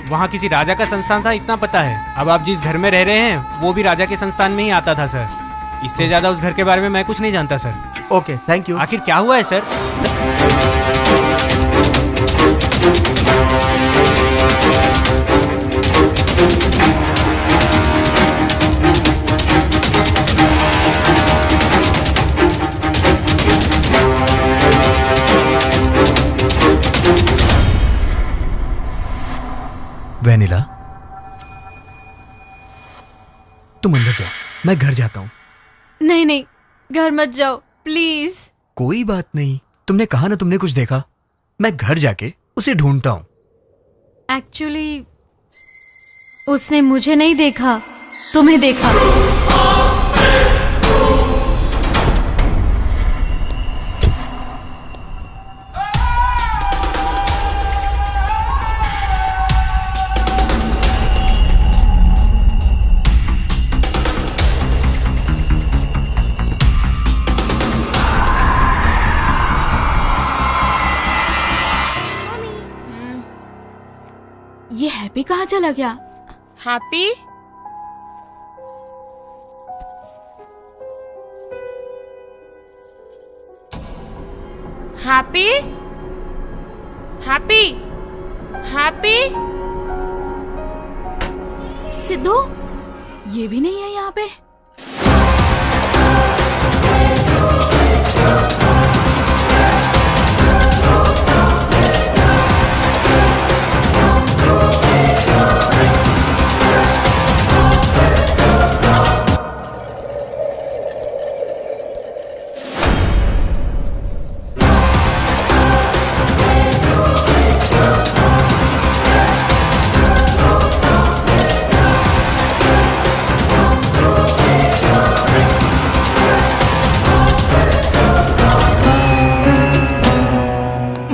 वहाँ किसी राजा का संस्थान था, इतना पता है। अब आप जिस घर में रह रहे हैं वो भी राजा के संस्थान में ही आता था सर। इससे ज्यादा उस घर के बारे में मैं कुछ नहीं जानता सर। Okay, thank you. आखिर क्या हुआ है सर? वेनिला, तुम अंदर जाओ, मैं घर जाता हूँ। नहीं नहीं, घर मत जाओ प्लीज। कोई बात नहीं, तुमने कहा ना तुमने कुछ देखा। मैं घर जाके उसे ढूंढता हूँ। एक्चुअली उसने मुझे नहीं देखा, तुम्हें देखा। ये हैप्पी कहाँ चला गया? Happy? Happy? Happy? Happy? Sidhu, ये भी नहीं है यहाँ पे।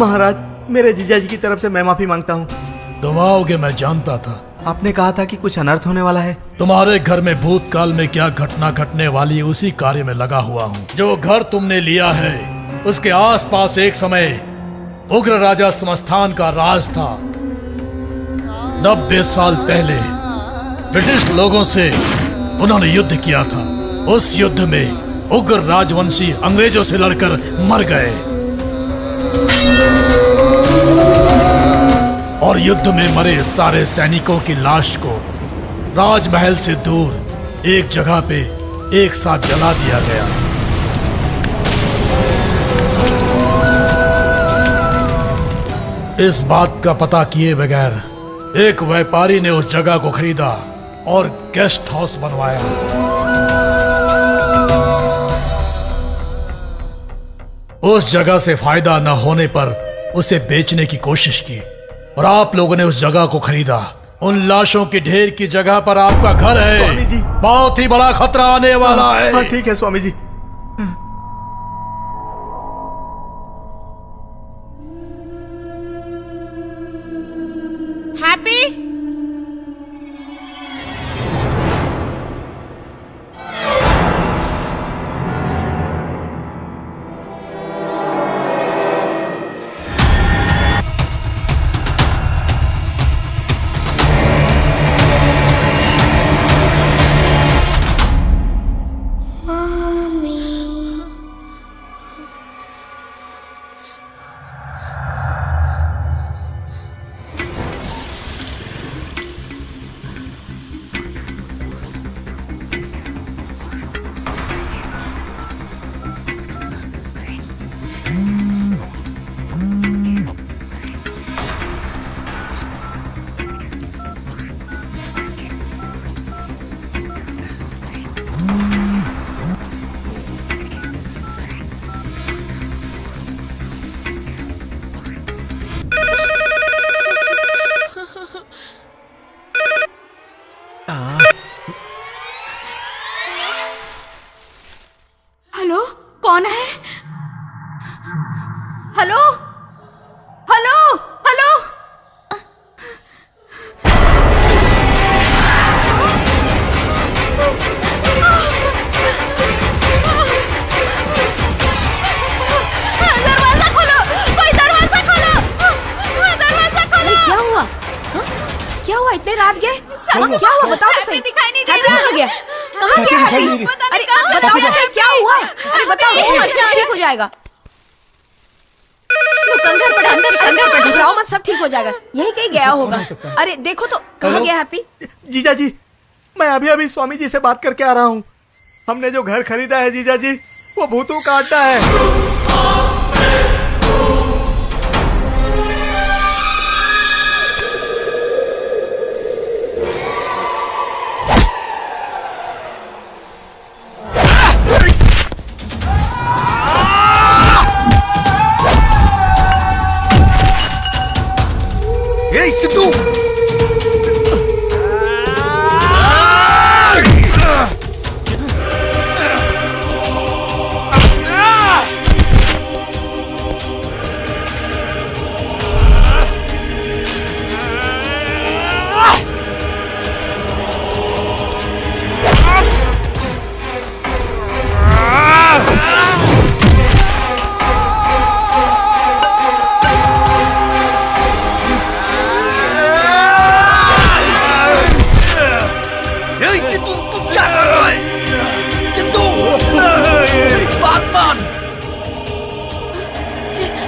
महाराज, मेरे जीजाजी की तरफ से मैं माफी मांगता हूँ। दबाओगे, मैं जानता था। आपने कहा था कि कुछ अनर्थ होने वाला है। तुम्हारे घर में भूतकाल में क्या घटना घटने वाली है उसी कार्य में लगा हुआ हूँ। जो घर तुमने लिया है उसके आसपास एक समय उग्र राजा स्तमस्थान का राज था। 90 साल पहले ब्रिटिश लोगों से उन्होंने युद्ध किया था। उस युद्ध में उग्र राजवंशी अंग्रेजों से लड़कर मर गए और युद्ध में मरे सारे सैनिकों की लाश को राजमहल से दूर एक जगह पे एक साथ जला दिया गया। इस बात का पता किए बगैर एक व्यापारी ने उस जगह को खरीदा और गेस्ट हाउस बनवाया। उस जगह से फायदा न होने पर उसे बेचने की कोशिश की और आप लोगों ने उस जगह को खरीदा। उन लाशों के ढेर की जगह पर आपका घर है। स्वामी जी। बहुत ही बड़ा खतरा आने वाला है। हाँ ठीक है स्वामी जी। हैप्पी हेलो, कौन है? Hello, hello, hello. दरवाजा खोलो, कोई दरवाजा खोलो, दरवाजा खोलो। क्या हुआ? हाँ? क्या हुआ? इतने रात गए? क्या हुआ? बताओ तो सही। दिखाई नहीं दे हैप्पी कहाँ गया? कहाँ गया हैप्पी? अरे बताओ तो सही, क्या हुआ है? अरे बताओ, ठीक हो जाएगा। लो, कंधर पर घबराओ मत, सब ठीक हो जाएगा। यहीं कहीं गया होगा। अरे देखो तो, कहाँ गया हैप्पी? जीजा जी, मैं अभी अभी स्वामी जी से बात करके आ रहा हूँ। हमने जो घर खरीदा है जीजा जी, वो भूतों का अड्डा है। सिद्धू,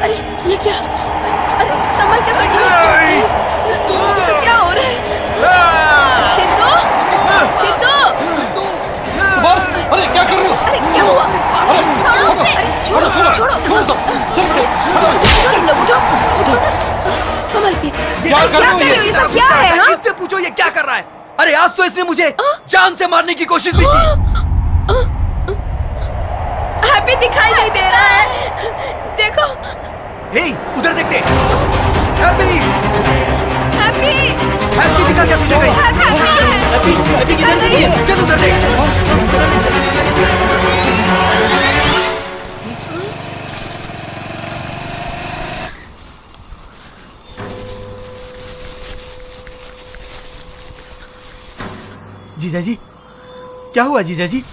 अरे ये क्या? अरे संभल के सब क्या हो रहा है? सिद्धू, सिद्धू, बस, अरे क्या कर रहे हो? अरे क्या हुआ? छोड़ो, उठो, संभल के। क्या कर रहे हो ये सब क्या है? हाँ? इससे पूछो ये क्या कर रहा है। अरे आज तो इसने मुझे जान से मारने की कोशिश भी की। हैप्पी दिखाई नहीं दे रहा है, देखो। हे, उधर देखते। हैप्पी, हैप्पी, हैप्पी दिखा क्या तुझे कहीं? हैप्पी किधर गई है? चल उधर देख। जीजा जी, क्या हुआ जीजा जी?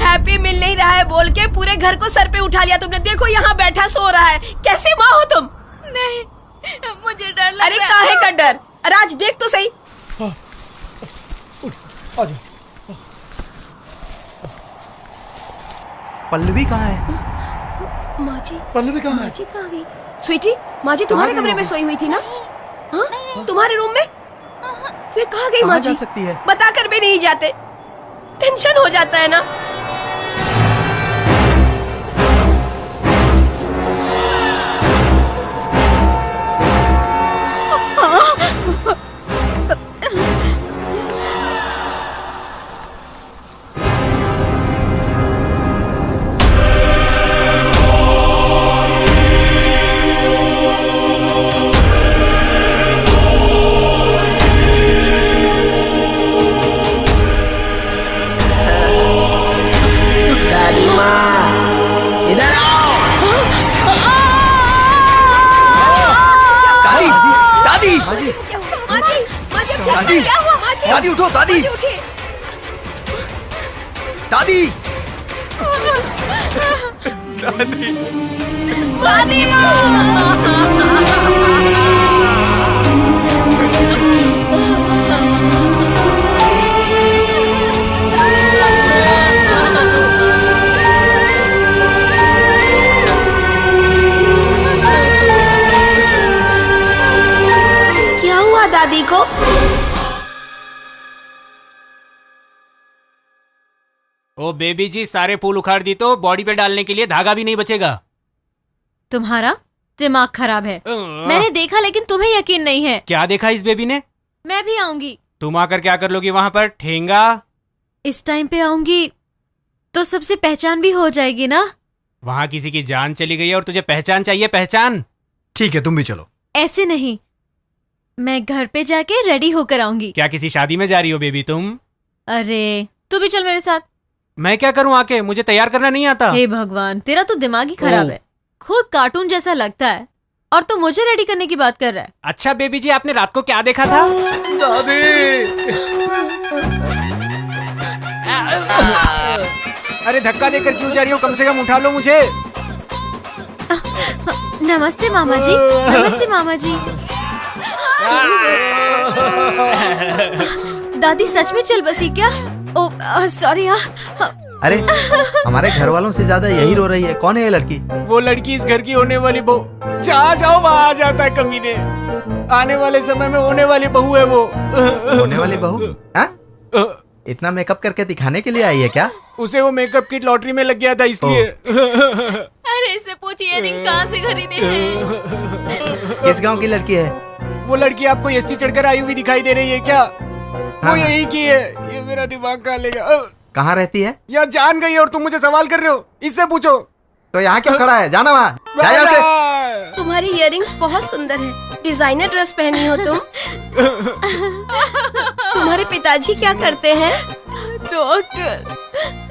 हैप्पी मिल नहीं रहा है बोल के पूरे घर को सर पे उठा लिया तुमने। देखो यहाँ बैठा सो रहा है। कैसी माँ हो तुम? नहीं, मुझे डर लग अरे रहा है। काहे का डर? राज देख तो सही। आजा। पल्लवी कहाँ है? माँ जी, पल्लवी कहाँ है? माँ जी कहाँ गई? स्वीटी, माँ जी तुम्हारे कमरे में सोई हुई थी ना? हाँ, तुम्हारे रूम में? फिर कहाँ गई माँ जी? जा सकती है? बता कर भी नहीं जाते, टेंशन हो जाता है ना। माजी माजी दादी दादी उठो दादी दादी दादी क्या हुआ दादी को? ओ बेबी जी, सारे फूल उखाड़ दी तो बॉडी पे डालने के लिए धागा भी नहीं बचेगा। तुम्हारा दिमाग खराब है। मैंने देखा लेकिन तुम्हें यकीन नहीं है। क्या देखा इस बेबी ने? मैं भी आऊंगी। तुम आकर क्या कर लोगी वहां पर? ठेंगा? इस टाइम पे आऊंगी तो सबसे पहचान भी हो जाएगी ना। वहां किसी की जान चली गई है और तुझे पहचान चाहिए? पहचान? ठीक है तुम भी चलो। ऐसे नहीं, मैं घर पे जाके रेडी होकर आऊंगी। क्या किसी शादी में जा रही हो बेबी तुम? अरे तू भी चल मेरे साथ। मैं क्या करूं आके? मुझे तैयार करना नहीं आता। हे भगवान, तेरा तो दिमाग ही खराब है। खुद कार्टून जैसा लगता है और तू मुझे रेडी करने की बात कर रहा है। अच्छा बेबी जी, आपने रात को क्या देखा था? दादी अरे धक्का देकर क्यों जा रही हो? कम से कम उठा लो मुझे। नमस्ते मामा जी। नमस्ते मामा जी। दादी सच में चल बसी क्या? ओ सॉरी। अरे हमारे घर वालों से ज्यादा यही रो रही है। कौन है ये लड़की? वो लड़की इस घर की होने वाली बहू। जहाँ जाओ वहाँ आ जाता है कमीने। आने वाले समय में होने वाली बहू है वो। होने वाली बहू? इतना मेकअप करके दिखाने के लिए आई है क्या? उसे वो मेकअप किट लॉटरी में लग गया था इसलिए। अरे इससे पूछिए रिंग कहाँ से खरीदे हैं? किस गांव की लड़की है? वो लड़की आपको एसटी चढ़कर आई हुई दिखाई दे रही है क्या? वो यही की है। ये मेरा दिमाग कहाँ लेगा। कहाँ रहती है? यार जान गई और तुम मुझे सवाल कर रहे हो? इससे पूछो। तो यहाँ क्यों खड़ा है? जाना वहाँ। जा यहाँ से। तुम्हारी इयररिंग्स बहुत सुंदर है। डिजाइनर ड्रेस पहनी हो तुम। तुम्हारे पिताजी क्या करते हैं?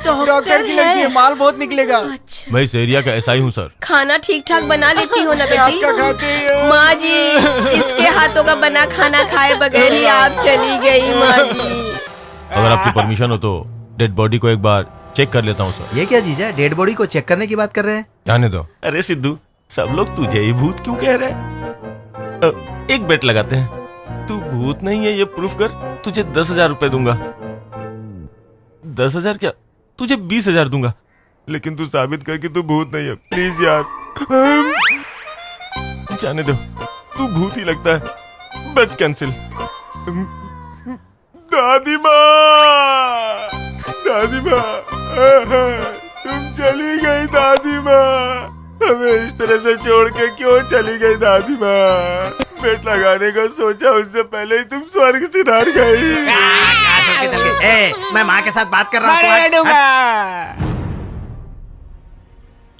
डॉक्टर की लड़की है, माल बहुत निकलेगा। अच्छा, मैं इस एरिया का ऐसा ही हूँ सर। खाना ठीक ठाक बना लेती हो ना बेटी? क्या खाते हो? माँ जी, इसके हाथों का बना खाना खाए बगैर ही आप चली गई माँ जी। अगर आपकी परमिशन हो तो डेड बॉडी को एक बार चेक कर लेता हूँ सर। ये क्या जीजा, डेड बॉडी को चेक करने की बात कर रहे हैं? जाने दो। अरे सिद्धू, सब लोग तुझे ही भूत क्यों कह रहे हैं? एक बेट लगाते हैं, तू भूत नहीं है ये प्रूफ कर, तुझे 10,000 रुपए दूंगा। 10,000 क्या, तुझे 20,000 दूंगा, लेकिन तू साबित कर कि तू भूत नहीं है। प्लीज यार। जाने दो, तू भूत ही लगता है। बेट कैंसिल। दादी माँ, दादी माँ, तुम चली गई दादी माँ। हमें इस तरह से छोड़ के क्यों चली गई दादी माँ? बेट लगाने का सोचा उससे पहले ही तुम स्वर्ग सिधार गई। मैं माँ के साथ बात कर रहा हूँ।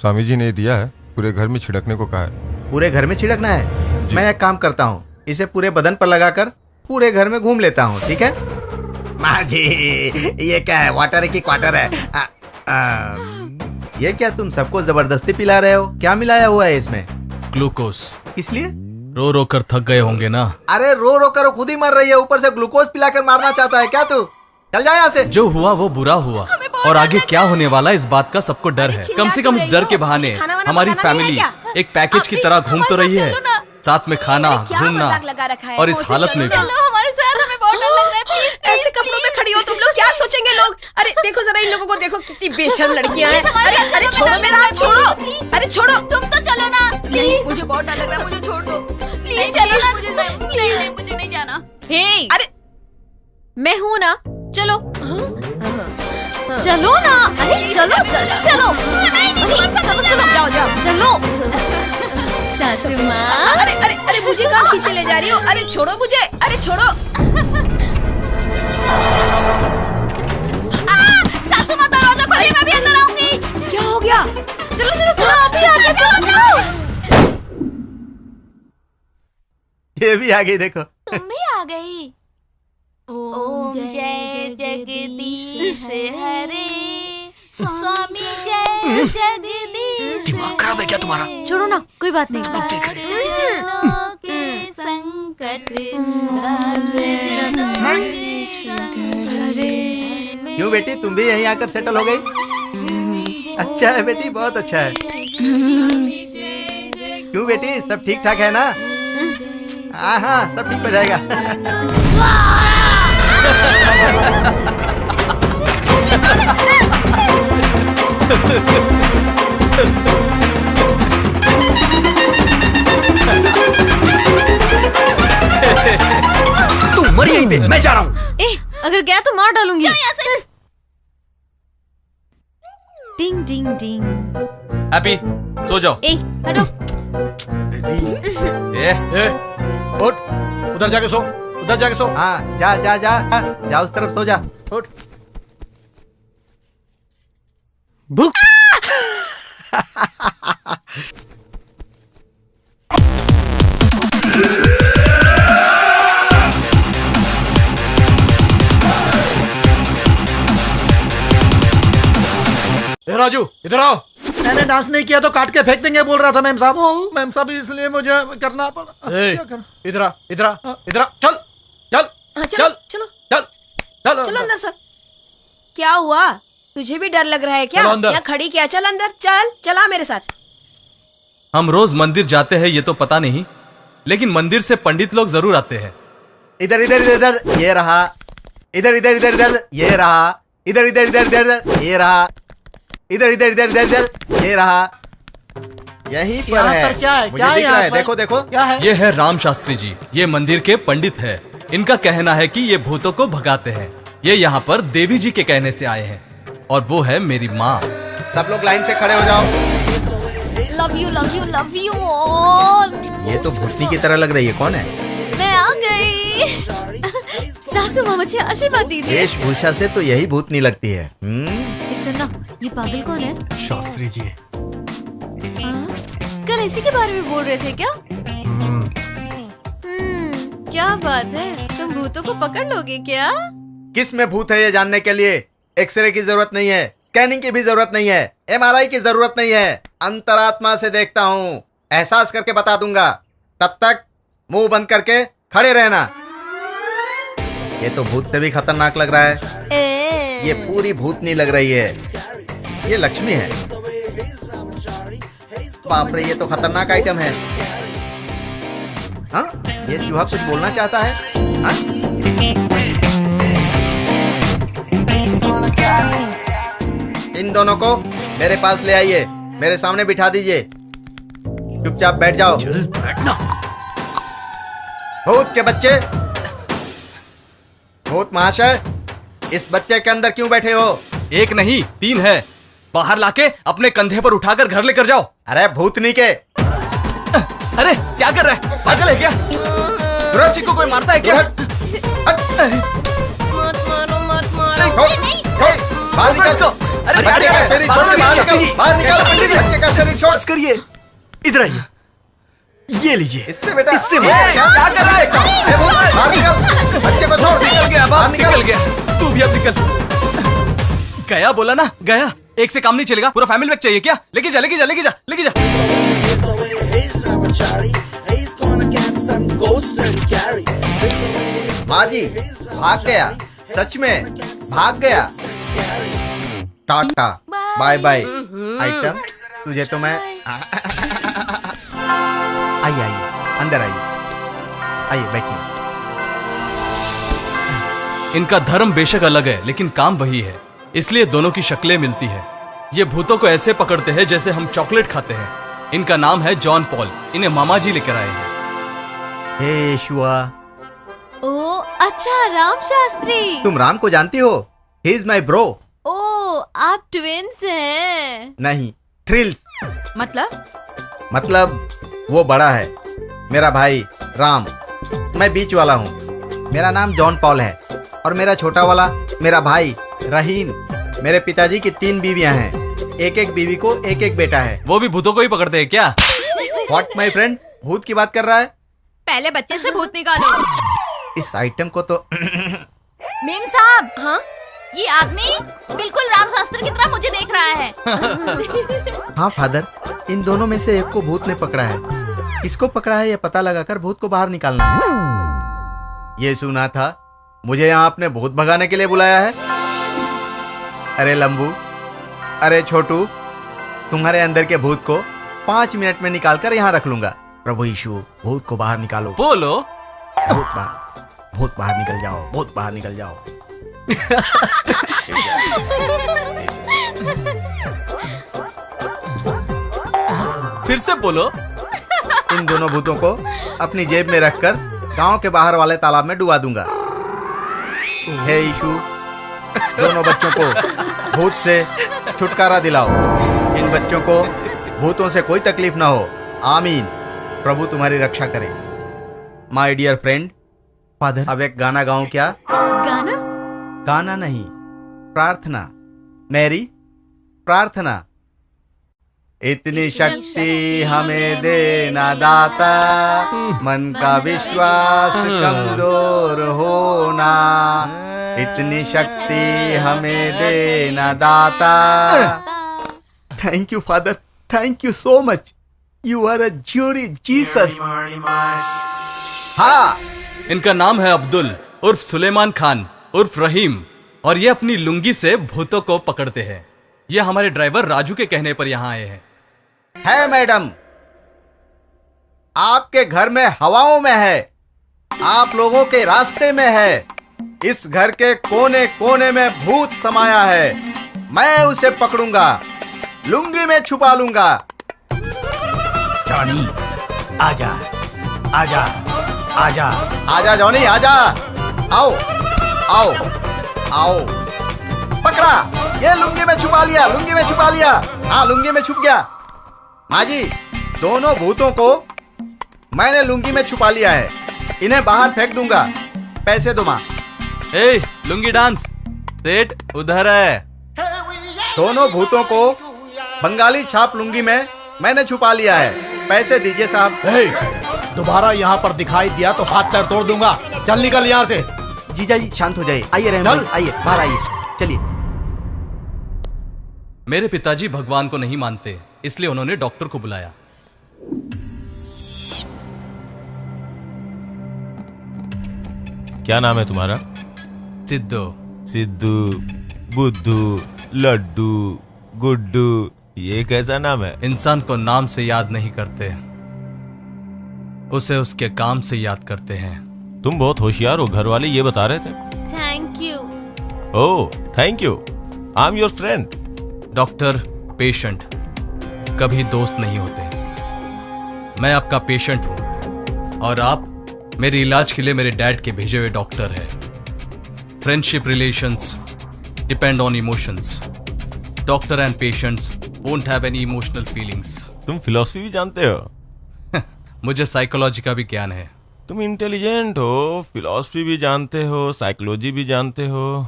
स्वामी जी ने दिया है, पूरे घर में छिड़कने को कहा है। पूरे घर में छिड़कना है? मैं एक काम करता हूँ, इसे पूरे बदन पर लगाकर पूरे घर में घूम लेता हूँ। ठीक है? माँ जी, ये क्या है? वाटर है कि क्वार्टर है? ये क्या तुम सबको जबरदस्ती पिला रहे हो? क्या मिलाया हुआ है इसमें? ग्लूकोज। किस लिए? रो रो कर थक गए होंगे ना। अरे रो रो कर खुद ही मर रही है, ऊपर से ग्लूकोज पिलाकर मारना चाहता है क्या तू? चल जा यहाँ से। जो हुआ वो बुरा हुआ, और आगे क्या होने वाला इस बात का सबको डर है। कम से कम इस डर के बहाने हमारी फैमिली एक पैकेज की तरह घूम तो रही है, साथ में खाना, घूमना, और इस हालत में भी। हमारे साथ, हमें बहुत डर लग रहा है। प्लीज ऐसे कपड़ों में खड़ी हो तुम लोग, क्या सोचेंगे लोग? अरे देखो जरा इन लोगों को, देखो कितनी बेशर्म लड़कियां हैं। अरे छोड़ो मेरा हाथ, छोड़ो। अरे छोड़ो। तुम तो चलो ना प्लीज। मुझे बहुत डर लग रहा है, मुझे छोड़ दो प्लीज। चलो ना, मुझे नहीं जाना। हे, अरे मैं हूँ ना, चलो चलो ना। अरे चलो चलो चलो। अरे चलो चलो, जाओ जाओ चलो। सासू माँ। अरे अरे अरे मुझे कहाँ खींचे ले जा रही हो? अरे छोड़ो मुझे, अरे छोड़ो। सासू माँ दरवाजा खोलिए, मैं भी अंदर आऊंगी। क्या हो गया? चलो चलो चलो, आप भी आ जाओ, चलो चलो। ये भी आ गई, देखो। तुम भी आ गई। ओम जय जगदीश हरे, स्वामी जय जगदीश। दिमाग खराब है क्या तुम्हारा? छोड़ो ना, कोई बात नहीं। जनों के संकट क्यों बेटी, तुम भी यहीं आकर सेटल हो गई? अच्छा है बेटी, बहुत अच्छा है। क्यों बेटी, सब ठीक ठाक है ना? हाँ हाँ, सब ठीक हो जाएगा। तू मर यहीं पे, मैं जा रहा हूँ। ए, अगर गया तो मार डालूंगी। डिंग डिंग डिंग। हैप्पी, सो जाओ। ए, हटो। ए, उठ, उधर जाके सो, उधर जाके सो। हाँ, जा जा जा जा, उस तरफ सो जा। उठ। भूख। ए राजू, इधर आओ। मैंने डांस नहीं किया तो काट के फेंक देंगे बोल रहा था मैम साहब। मैम साहब, इसलिए मुझे करना पड़ा। इधर आ, इधर आ, इधर आ, चल चल चलो चल चलो चल चल चलो अंदर सब। क्या हुआ, तुझे भी डर लग रहा है क्या? चलो अंदर। या खड़ी क्या, चल अंदर, चल चला मेरे साथ। हम रोज मंदिर जाते हैं ये तो पता नहीं, लेकिन मंदिर से पंडित लोग जरूर आते हैं। इधर इधर इधर इधर, ये रहा। इधर इधर इधर इधर, ये रहा। इधर इधर इधर इधर, ये रहा। इधर इधर इधर इधर इधर, ये रहा। यहीं पर यहाँ है। पर क्या है? मुझे क्या है दिख रहा यहाँ है, पर? देखो देखो। क्या है? ये है राम शास्त्री जी, ये मंदिर के पंडित है। इनका कहना है कि ये भूतों को भगाते हैं। ये यहाँ पर देवी जी के कहने से आए हैं, और वो है मेरी माँ। सब लोग लाइन से खड़े हो जाओ। Love you love you love you all. ये तो भूतनी की तरह लग रही है, कौन है? मैं आ गई। सासू माँ, मुझे आशीर्वाद दीजिए। वेशभूषा से तो यही भूतनी लगती है। सुनना, ये पागल कौन है? शास्त्री जी। कल इसी के बारे में बोल रहे थे क्या? क्या बात है, तुम भूतों को पकड़ लोगे क्या? किस में भूत है ये जानने के लिए एक्सरे की जरूरत नहीं है, स्कैनिंग की भी जरूरत नहीं है, MRI की जरूरत नहीं है। अंतरात्मा से देखता हूँ, एहसास करके बता दूंगा। तब तक मुंह बंद करके खड़े रहना। ये तो भूत से भी खतरनाक लग रहा है। ये पूरी भूतनी लग रही है। ये लक्ष्मी है। बाप रे, ये तो खतरनाक आइटम है। हाँ, ये चूहा कुछ बोलना चाहता है। हाँ? इन दोनों को मेरे पास ले आइए, मेरे सामने बिठा दीजिए। चुपचाप बैठ जाओ। बैठना। भूत के बच्चे, भूत महाशय, इस बच्चे के अंदर क्यों बैठे हो? एक नहीं 3 है। बाहर लाके अपने कंधे पर उठाकर घर लेकर जाओ। अरे भूतनी के। अरे क्या कर रहा है, पागल है क्या? दुराची को कोई मारता है क्या? मत मारो मत मारो। बाहर निकल। अरे बच्चे का शरीर छोड़ के बाहर निकल। बाहर निकल। बच्चे का शरीर छोड़। बस करिए, इधर आइए, ये लीजिए। इससे बेटा, इससे क्या कर रहा है? बाहर निकल। बच्चे को छोड़। निकल गया, बाहर निकल गया। तू भी अब निकल। गया बोला ना, गया। एक से काम नहीं चलेगा, पूरा फैमिली पैक चाहिए क्या? लेके जा लेके जा लेके जा लेके जा। माँ जी, भाग गया, सच में भाग गया। Tata bye bye. आइटम, तुझे तो मैं। आइए आइए, अंदर आइए, आइए बैठिए। इनका धर्म बेशक अलग है, लेकिन काम वही है, इसलिए दोनों की शक्लें मिलती है। ये भूतों को ऐसे पकड़ते हैं जैसे हम चॉकलेट खाते हैं। इनका नाम है जॉन पॉल। इन्हें मामा जी लेकर आए हैं। हे शुआ, ओ अच्छा, राम शास्त्री। तुम राम को जानती हो? He is my bro. ओ, आप ट्विंस हैं? नहीं, थ्रिल्स। मतलब वो बड़ा है, मेरा भाई राम। मैं बीच वाला हूँ। मेरा नाम जॉन पॉल है, और मेरा छोटा वाला मेरा भाई रहीम। मेरे पिताजी की 3 बीवियां हैं। एक एक बीवी को एक एक बेटा है। वो भी भूतों को ही पकड़ते हैं क्या? व्हाट माय फ्रेंड, भूत की बात कर रहा है? पहले बच्चे से भूत निकालो। इस आइटम को तो मेम साहब, हाँ, ये आदमी बिल्कुल राम शास्त्री की तरह मुझे देख रहा है। हाँ फादर, इन दोनों में से एक को भूत ने पकड़ा है। किसको पकड़ा है ये पता लगाकर भूत को बाहर निकालना है। ये सुना था मुझे यहाँ आपने भूत भगाने के लिए बुलाया है। अरे लंबू, अरे छोटू, तुम्हारे अंदर के भूत को 5 मिनट में निकाल कर यहाँ रख लूंगा। प्रभु यीशु, भूत को बाहर निकालो। बोलो। भूत बाहर निकल जाओ, भूत बाहर निकल जाओ। फिर से बोलो। इन दोनों भूतों को अपनी जेब में रखकर गांव के बाहर वाले तालाब में डुबा दूंगा। हे यीशु, दोनों बच्चों को भूत से छुटकारा दिलाओ। इन बच्चों को भूतों से कोई तकलीफ ना हो। आमीन। प्रभु तुम्हारी रक्षा करे। माय डियर फ्रेंड, फादर, अब एक गाना गाऊं क्या? गाना? गाना नहीं, प्रार्थना। मैरी, प्रार्थना। इतनी शक्ति हमें देना दाता, मन का विश्वास कमजोर होना। इतनी शक्ति हमें देना दाता। Thank you father, thank you so much. You are a jury Jesus. हाँ, इनका नाम है अब्दुल उर्फ सुलेमान खान उर्फ रहीम, और ये अपनी लुंगी से भूतों को पकड़ते हैं। ये हमारे ड्राइवर राजू के कहने पर यहाँ आए हैं। है मैडम, आपके घर में हवाओं में है, आप लोगों के रास्ते में है। इस घर के कोने कोने में भूत समाया है। मैं उसे पकड़ूंगा, लुंगी में छुपा लूंगा। जॉनी, आजा, आजा, आजा, आजा जॉनी, आजा। आओ, आओ, आओ। पकड़ा, ये लुंगी में छुपा लिया, लुंगी में छुपा लिया। हाँ, लुंगी में छुप गया। माँ जी, दोनों भूतों को मैंने लुंगी में छुपा लिया है। इन्हें बाहर फेंक दूंगा। पैसे दो माँ। ए, लुंगी डांस सेठ उधर है। दोनों भूतों को बंगाली छाप लुंगी में मैंने छुपा लिया है। पैसे दीजिए साहब। दोबारा यहाँ पर दिखाई दिया तो हाथ पैर तोड़ दूंगा। चल निकल यहाँ से। जीजा जी शांत हो जाइए। आइए रहमान, आइए बाहर आइए। चलिए। मेरे पिताजी भगवान को नहीं मानते, इसलिए उन्होंने डॉक्टर को बुलाया। क्या नाम है तुम्हारा? सिद्धू। सिद्धू, बुद्धू, लड्डू, गुड्डू, ये कैसा नाम है? इंसान को नाम से याद नहीं करते, उसे उसके काम से याद करते हैं। तुम बहुत होशियार हो, घर वाले ये बता रहे थे। Thank you. Oh, thank you. I am your friend. Doctor, patient कभी दोस्त नहीं होते। मैं आपका पेशेंट हूं और आप मेरे इलाज के लिए मेरे डैड के भेजे हुए डॉक्टर हैं। Friendship relations depend on emotions. Doctor and patients won't have any emotional feelings. तुम फिलॉसफी भी जानते हो? मुझे साइकोलॉजी का भी ज्ञान है। तुम इंटेलिजेंट हो, फिलॉसफी भी जानते हो, साइकोलॉजी भी जानते हो।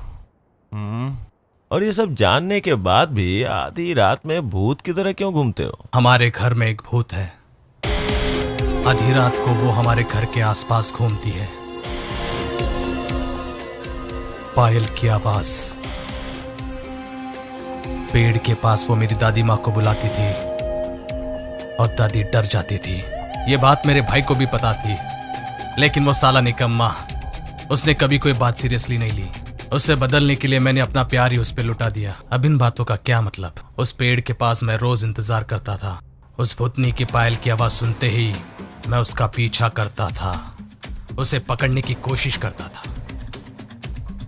और ये सब जानने के बाद भी आधी रात में भूत की तरह क्यों घूमते हो? हमारे घर में एक भूत है। आधी रात को वो हमारे घर के आसपास घूमती है। पायल की आवाज। पेड़ के पास वो मेरी दादी माँ को बुलाती थी और दादी डर जाती थी। ये बात मेरे भाई को भी पता थी, लेकिन वो साला निकम्मा, उसने कभी कोई बात सीरियसली नहीं ली। उससे बदलने के लिए मैंने अपना प्यार ही उस पे लुटा दिया। अब इन बातों का क्या मतलब? उस पेड़ के पास मैं रोज इंतजार करता था। उस भूतनी की पायल की आवाज सुनते ही मैं उसका पीछा करता था, उसे पकड़ने की कोशिश करता था।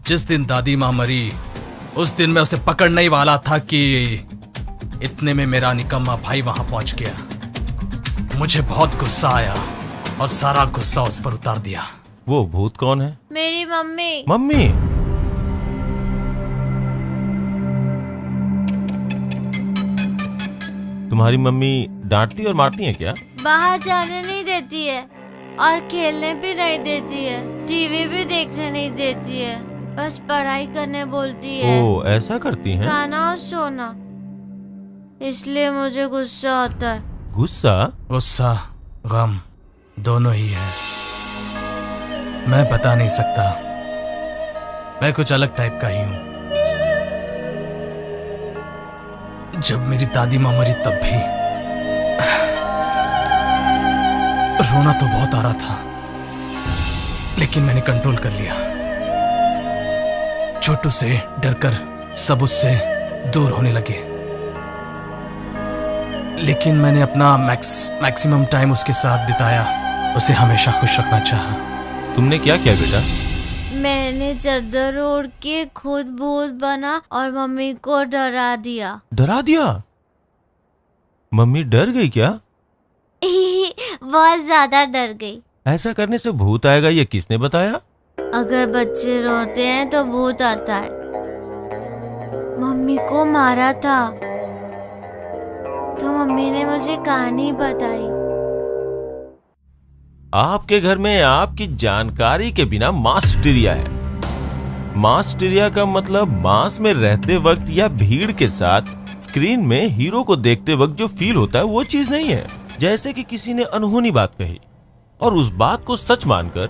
जिस दिन दादी माँ मरी, उस दिन मैं उसे पकड़ने ही वाला था कि इतने में मेरा निकम्मा भाई वहां पहुंच गया। मुझे बहुत गुस्सा आया और सारा गुस्सा उस पर उतार दिया। वो भूत कौन है? मेरी मम्मी। मम्मी? तुम्हारी मम्मी डांटती और मारती है क्या? बाहर जाने नहीं देती है और खेलने भी नहीं देती है, टीवी भी देखने नहीं देती है, बस पढ़ाई करने बोलती है। ओ, ऐसा करती हैं? खाना और सोना। इसलिए मुझे गुस्सा आता है। गुस्सा? गुस्सा, गम दोनों ही है। मैं बता नहीं सकता, मैं कुछ अलग टाइप का ही हूं। जब मेरी दादी माँ मरी तब भी रोना तो बहुत आ रहा था, लेकिन मैंने कंट्रोल कर लिया। छोटू से डरकर सब उससे दूर होने लगे, लेकिन मैंने अपना मैक्सिमम टाइम उसके साथ बिताया, उसे हमेशा खुश रखना चाहा। तुमने क्या किया बेटा? मैंने चादर ओढ़ के खुद भूत बना और मम्मी को डरा दिया। डरा दिया? मम्मी डर गई क्या? बहुत ज्यादा डर गई। ऐसा करने से भूत आएगा ये किसने बताया? अगर बच्चे रोते हैं तो भूत आता है। मम्मी को मारा था तो मम्मी ने मुझे कहानी बताई। आपके घर में आपकी जानकारी के बिना मास्टरिया है। मास्टरिया का मतलब मास में रहते वक्त या भीड़ के साथ स्क्रीन में हीरो को देखते वक्त जो फील होता है वो चीज नहीं है। जैसे कि किसी ने अनहोनी बात कही और उस बात को सच मानकर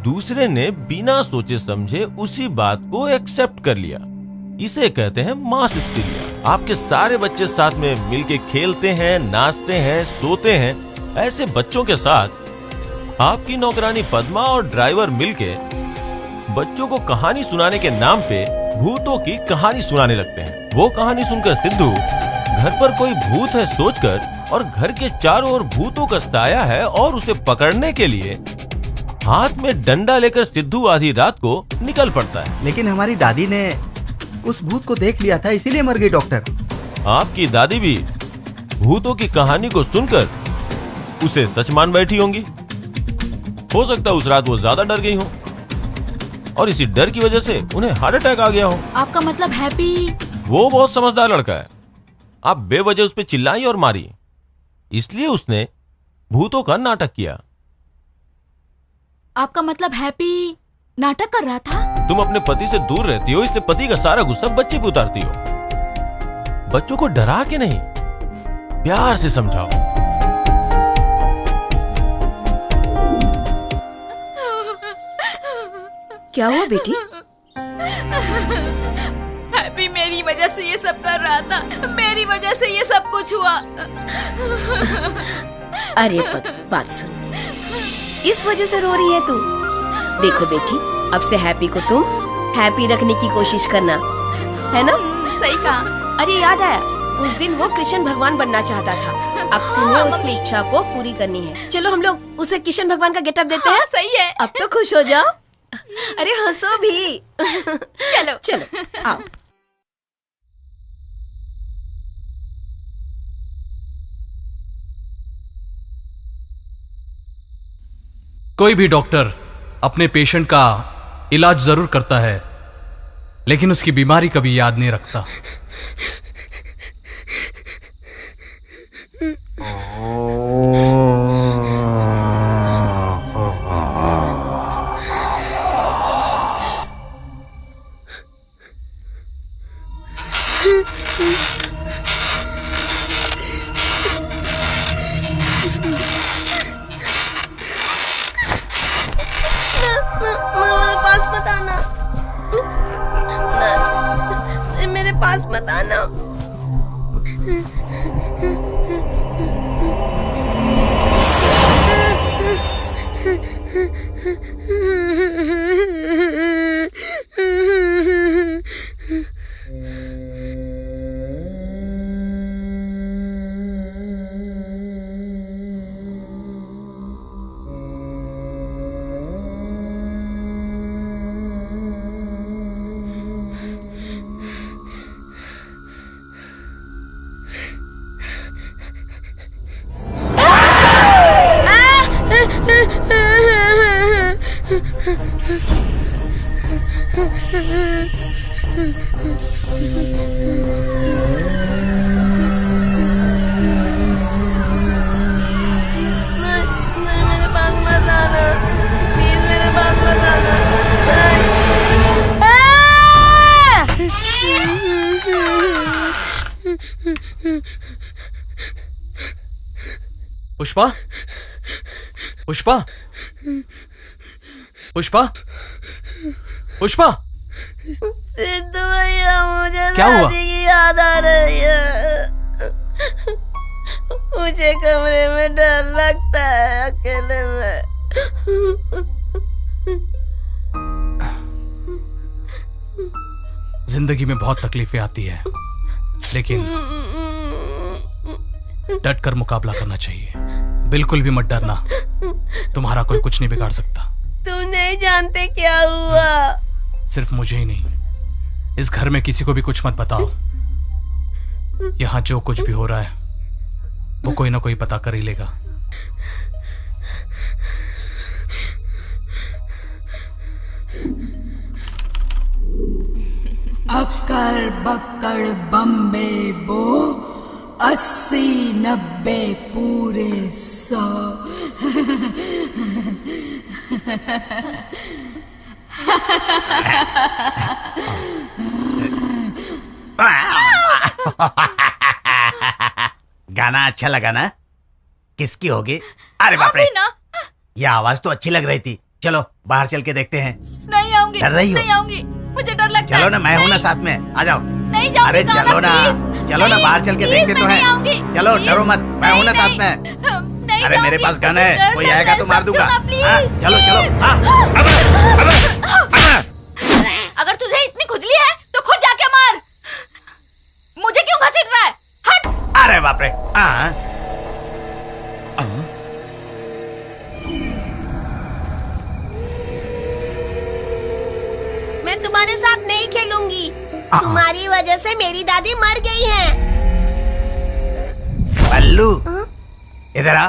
दूसरे ने बिना सोचे समझे उसी बात को एक्सेप्ट कर लिया, इसे कहते हैं मास हिस्टीरिया। आपके सारे बच्चे साथ में मिलके खेलते हैं, नाचते हैं, सोते हैं। ऐसे बच्चों के साथ आपकी नौकरानी पद्मा और ड्राइवर मिलके बच्चों को कहानी सुनाने के नाम पे भूतों की कहानी सुनाने लगते हैं। वो कहानी सुनकर सिद्धू घर पर कोई भूत है सोचकर और घर के चारों ओर भूतों का साया है और उसे पकड़ने के लिए हाथ में डंडा लेकर सिद्धू आधी रात को निकल पड़ता है। लेकिन हमारी दादी ने उस भूत को देख लिया था, इसीलिए मर गई डॉक्टर। आपकी दादी भी भूतों की कहानी को सुनकर उसे सच मान बैठी होंगी। हो सकता है उस रात वो ज्यादा डर गई हो और इसी डर की वजह से उन्हें हार्ट अटैक आ गया हो। आपका मतलब हैप्पी? वो बहुत समझदार लड़का है। आप बेवजह उस पर चिल्लाई और मारी, इसलिए उसने भूतों का नाटक किया। आपका मतलब हैप्पी नाटक कर रहा था? तुम अपने पति से दूर रहती हो, इसलिए पति का सारा गुस्सा बच्चे पे उतारती हो। बच्चों को डरा के नहीं, प्यार से समझाओ। क्या हुआ बेटी? हैप्पी मेरी वजह से ये सब कर रहा था, मेरी वजह से ये सब कुछ हुआ। अरे बात सुन, इस वजह से रो रही है तू? देखो बेटी, अब से हैप्पी को तुम हैप्पी रखने की कोशिश करना, है ना? सही कहा। अरे याद आया, उस दिन वो कृष्ण भगवान बनना चाहता था, अब तुम्हें उसकी इच्छा को पूरी करनी है। चलो हम लोग उसे कृष्ण भगवान का गेटअप देते हैं। सही है। अब तो खुश हो जाओ। अरे हंसो भी। चलो चलो आओ। कोई भी डॉक्टर अपने पेशेंट का इलाज जरूर करता है, लेकिन उसकी बीमारी कभी याद नहीं रखता। मेरे पास मत आना। पुष्पा, पुष्पा, पुष्पा, पुष्पा, सिद्धू भैया, मुझे क्या हुआ? दादी की याद आ रही है। मुझे कमरे में डर लगता है अकेले में। जिंदगी में बहुत तकलीफें आती है, लेकिन डट कर मुकाबला करना चाहिए। बिल्कुल भी मत डरना, तुम्हारा कोई कुछ नहीं बिगाड़ सकता। तुम नहीं जानते क्या हुआ। सिर्फ मुझे ही नहीं, इस घर में किसी को भी कुछ मत बताओ। यहाँ जो कुछ भी हो रहा है वो कोई ना कोई पता कर ही लेगा। अक्कर बक्कड़ बम्बे बो, 80 90 पूरे 100। गाना अच्छा लगा ना? किसकी होगी? अरे बाप रे, ये आवाज तो अच्छी लग रही थी। चलो बाहर चल के देखते हैं। नहीं आऊंगी, डर रही हो? नहीं आऊंगी, मुझे डर लगता है। चलो ना, मैं हूं ना साथ में, आ जाओ। नहीं जाऊंगी। अरे चलो ना, चलो ना, बाहर चल के देखते तो हैं। चलो डरो मत, मैं हूं ना साथ में। अरे मेरे पास गन है, कोई आएगा तो मार दूंगा। चलो चलो। अगर तुझे इतनी खुजली है तो खुद जाके मार। मुझे क्यों घसीट रहा है? हट। अरे बाप रे। मैं तुम्हारे साथ नहीं खेलूंगी। तुम्हारी वजह से मेरी दादी मर गई है। बल्लू, इधर आ।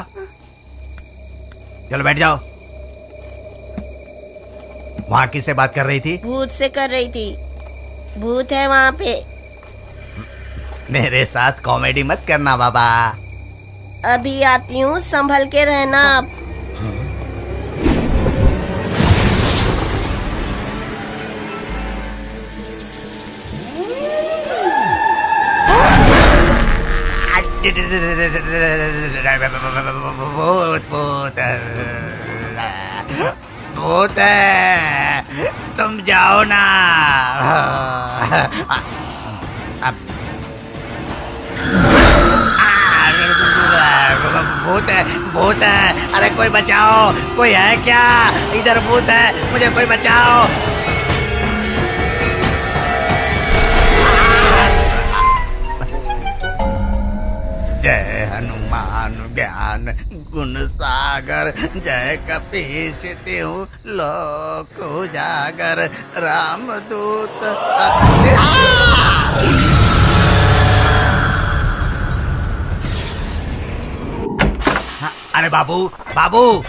चलो बैठ जाओ। वहाँ किससे बात कर रही थी? भूत से कर रही थी। भूत है वहाँ पे। मेरे साथ कॉमेडी मत करना बाबा। अभी आती हूँ, संभल के रहना। भूत भूत भूत है, तुम जाओ ना। भूत है, भूत है। अरे कोई बचाओ, कोई है क्या? इधर भूत है, मुझे कोई बचाओ। जय हनुमान ज्ञान गुण सागर, जय कपीश तिहु लोक उजागर, रामदूत। अरे बाबू, बाबू।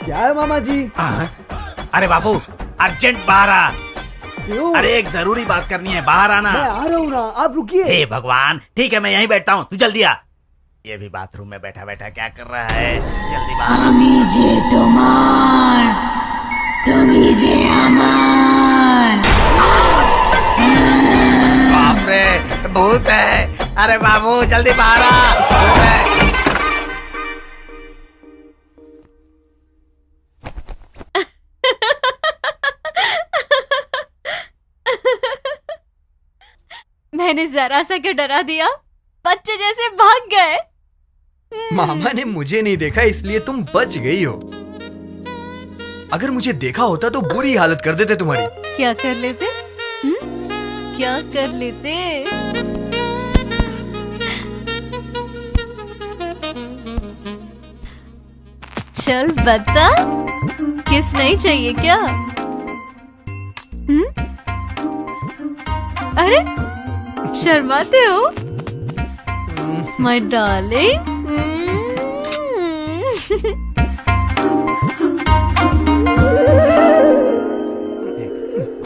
क्या है मामा जी? अरे बाबू, अर्जेंट बाहर आ। क्यों? अरे एक जरूरी बात करनी है, बाहर आना। मैं आ रहा हूँ ना, आप रुकिए। हे भगवान, ठीक है मैं यहीं बैठता हूँ, तू जल्दी आ। ये भी बाथरूम में बैठा बैठा क्या कर रहा है? जल्दी बाहर आ। बाप रे, भूत है। अरे बाबू जल्दी बाहर आ, भूत है। मैंने जरा सा क्या डरा दिया, बच्चे जैसे भाग गए। मामा ने मुझे नहीं देखा इसलिए तुम बच गई हो। अगर मुझे देखा होता तो बुरी हालत कर देते तुम्हारी। क्या कर लेते? क्या कर लेते? चल बता, किस नहीं चाहिए क्या? अरे शर्माते हो माय डार्लिंग?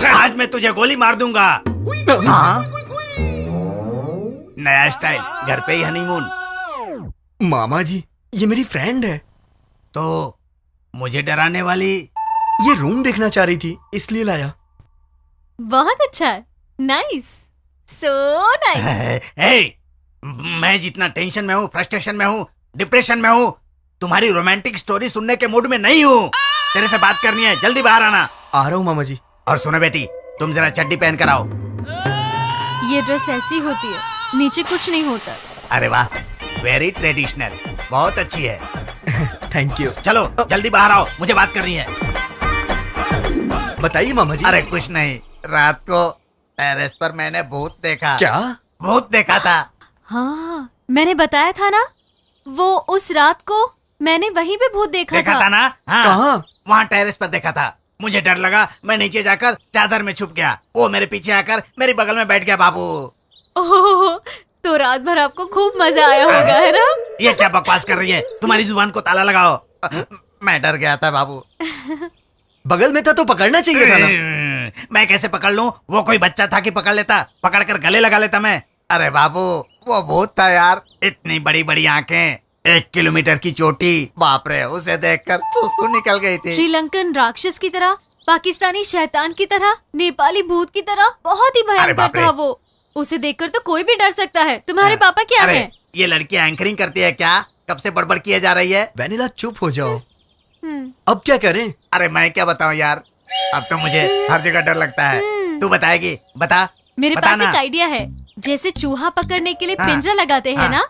आज मैं तुझे गोली मार दूंगा। हाँ? नया स्टाइल, घर पे ही हनीमून। मामा जी, ये मेरी फ्रेंड है। तो मुझे डराने वाली? ये रूम देखना चाह रही थी इसलिए लाया। बहुत अच्छा है, नाइस, सो नाइस। मैं जितना टेंशन में हूँ, फ्रस्ट्रेशन में हूँ, डिप्रेशन में हूँ, तुम्हारी रोमांटिक स्टोरी सुनने के मूड में नहीं हूँ। तेरे से बात करनी है, जल्दी बाहर आना। आ रहा हूँ मामा जी। और सुनो बेटी, तुम जरा चड्डी पहन कर आओ। ये ड्रेस ऐसी होती है, नीचे कुछ नहीं होता। अरे वाह, वेरी ट्रेडिशनल, बहुत अच्छी है। Thank you. चलो जल्दी बाहर आओ, मुझे बात करनी है। बताइए मामा जी। अरे कुछ नहीं, रात को टेरेस पर मैंने भूत देखा। क्या? भूत देखा था। हाँ, मैंने बताया था ना, वो उस रात को मैंने वहीं पे भूत देखा था ना? हाँ, कहाँ? वहाँ टेरेस पर देखा था। मुझे डर लगा, मैं नीचे जाकर चादर में छुप गया। वो मेरे पीछे आकर मेरे बगल में बैठ गया बाबू। ओह, तो रात भर आपको खूब मजा आया होगा, है ना? ये क्या बकवास कर रही है? तुम्हारी जुबान को ताला लगाओ। मैं डर गया था बाबू। बगल में था तो पकड़ना चाहिए था ना। मैं कैसे पकड़ लूं? वो कोई बच्चा था कि पकड़ लेता, पकड़ कर गले लगा लेता मैं। अरे बाबू, वो भूत था यार। इतनी बड़ी बड़ी आंखें, 1 किलोमीटर की चोटी, बाप रे, उसे देखकर सुसु निकल गई थी। श्रीलंकन राक्षस की तरह, पाकिस्तानी शैतान की तरह, नेपाली भूत की तरह, बहुत ही भयंकर था वो। उसे देखकर तो कोई भी डर सकता है। तुम्हारे पापा क्या अरे, है? ये लड़की एंकरिंग करती है क्या? कब से बड़बड़ किए जा रही है? वेनिला चुप हो जाओ। अब क्या करें? अरे मैं क्या बताऊं यार, अब तो मुझे हर जगह डर लगता है। तू बताएगी? बता। मेरे बता पास ना। एक आइडिया है। जैसे चूहा पकड़ने के लिए हाँ। पिंजरा लगाते हैं ना,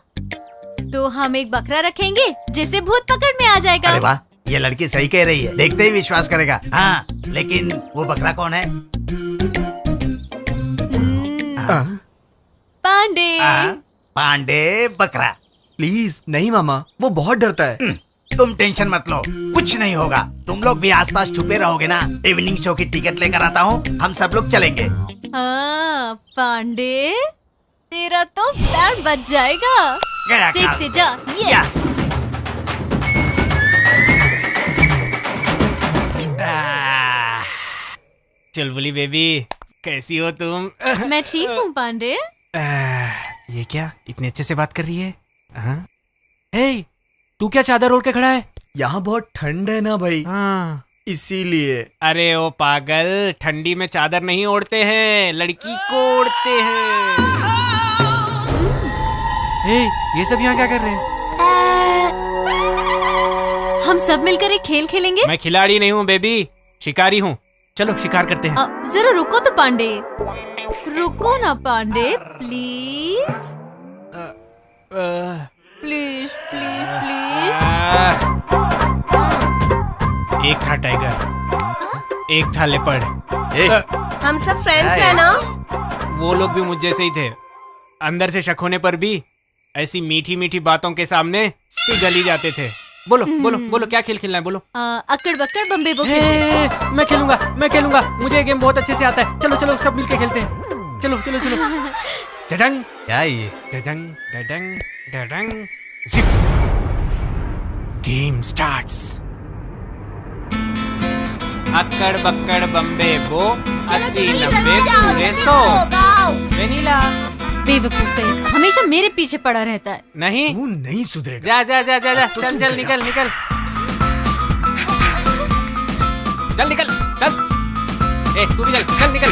तो हम एक बकरा रखेंगे जिससे भूत पकड़ में आ जाएगा। अरे वाह, ये लड़की सही कह रही है। देखते ही विश्वास करेगा। हाँ, लेकिन वो बकरा कौन है? पांडे। पांडे बकरा। प्लीज नहीं मामा, वो बहुत डरता है। तुम टेंशन मत लो, कुछ नहीं होगा। तुम लोग भी आसपास छुपे रहोगे ना। इवनिंग शो की टिकट लेकर आता हूँ, हम सब लोग चलेंगे। हाँ, पांडे, तेरा तो पैर बच जाएगा। गया देखते जा। यस। चुलबुली बेबी, कैसी हो तुम? मैं ठीक हूँ पांडे। ये क्या इतने अच्छे से बात कर रही है? हाँ? हे, तू क्या चादर ओढ़ के खड़ा है? यहाँ बहुत ठंड है ना भाई। हाँ, इसीलिए। अरे ओ पागल, ठंडी में चादर नहीं ओढ़ते हैं, लड़की को ओढ़ते हैं। हे, ये सब यहाँ क्या कर रहे हैं? हम सब मिलकर एक खेल खेलेंगे। मैं खिलाड़ी नहीं हूँ बेबी, शिकारी हूँ। चलो शिकार करते हैं। जरा रुको तो पांडे, रुको ना Pandey, please please please please. Ek Tha tiger, एक था लेपर्ड। हम सब फ्रेंड्स हैं ना? वो लोग भी मुझ जैसे ही थे। अंदर से शक होने पर भी ऐसी मीठी मीठी बातों के सामने पिघल ही जाते थे। बोलो बोलो बोलो, क्या खेल खेलना है? बोलो। अक्कड़ बक्कड़ बम्बे बो। मैं खेलूंगा, मुझे ये गेम बहुत अच्छे से आता है। चलो चलो सब मिलके खेलते हैं। चलो चलो चलो। डडंग, क्या ये? डडंग डडंग डडंग, जिप। Game starts. अक्कड़ बक्कड़ बम्बे बो, 80 90 पूरे 100। वेनिला बेवकूफ कहीं, हमेशा मेरे पीछे पड़ा रहता है। नहीं, तू नहीं सुधरेगा। जा जा जा जा, जा। चल चल निकल निकल, चल निकल चल। तू भी चल निकल।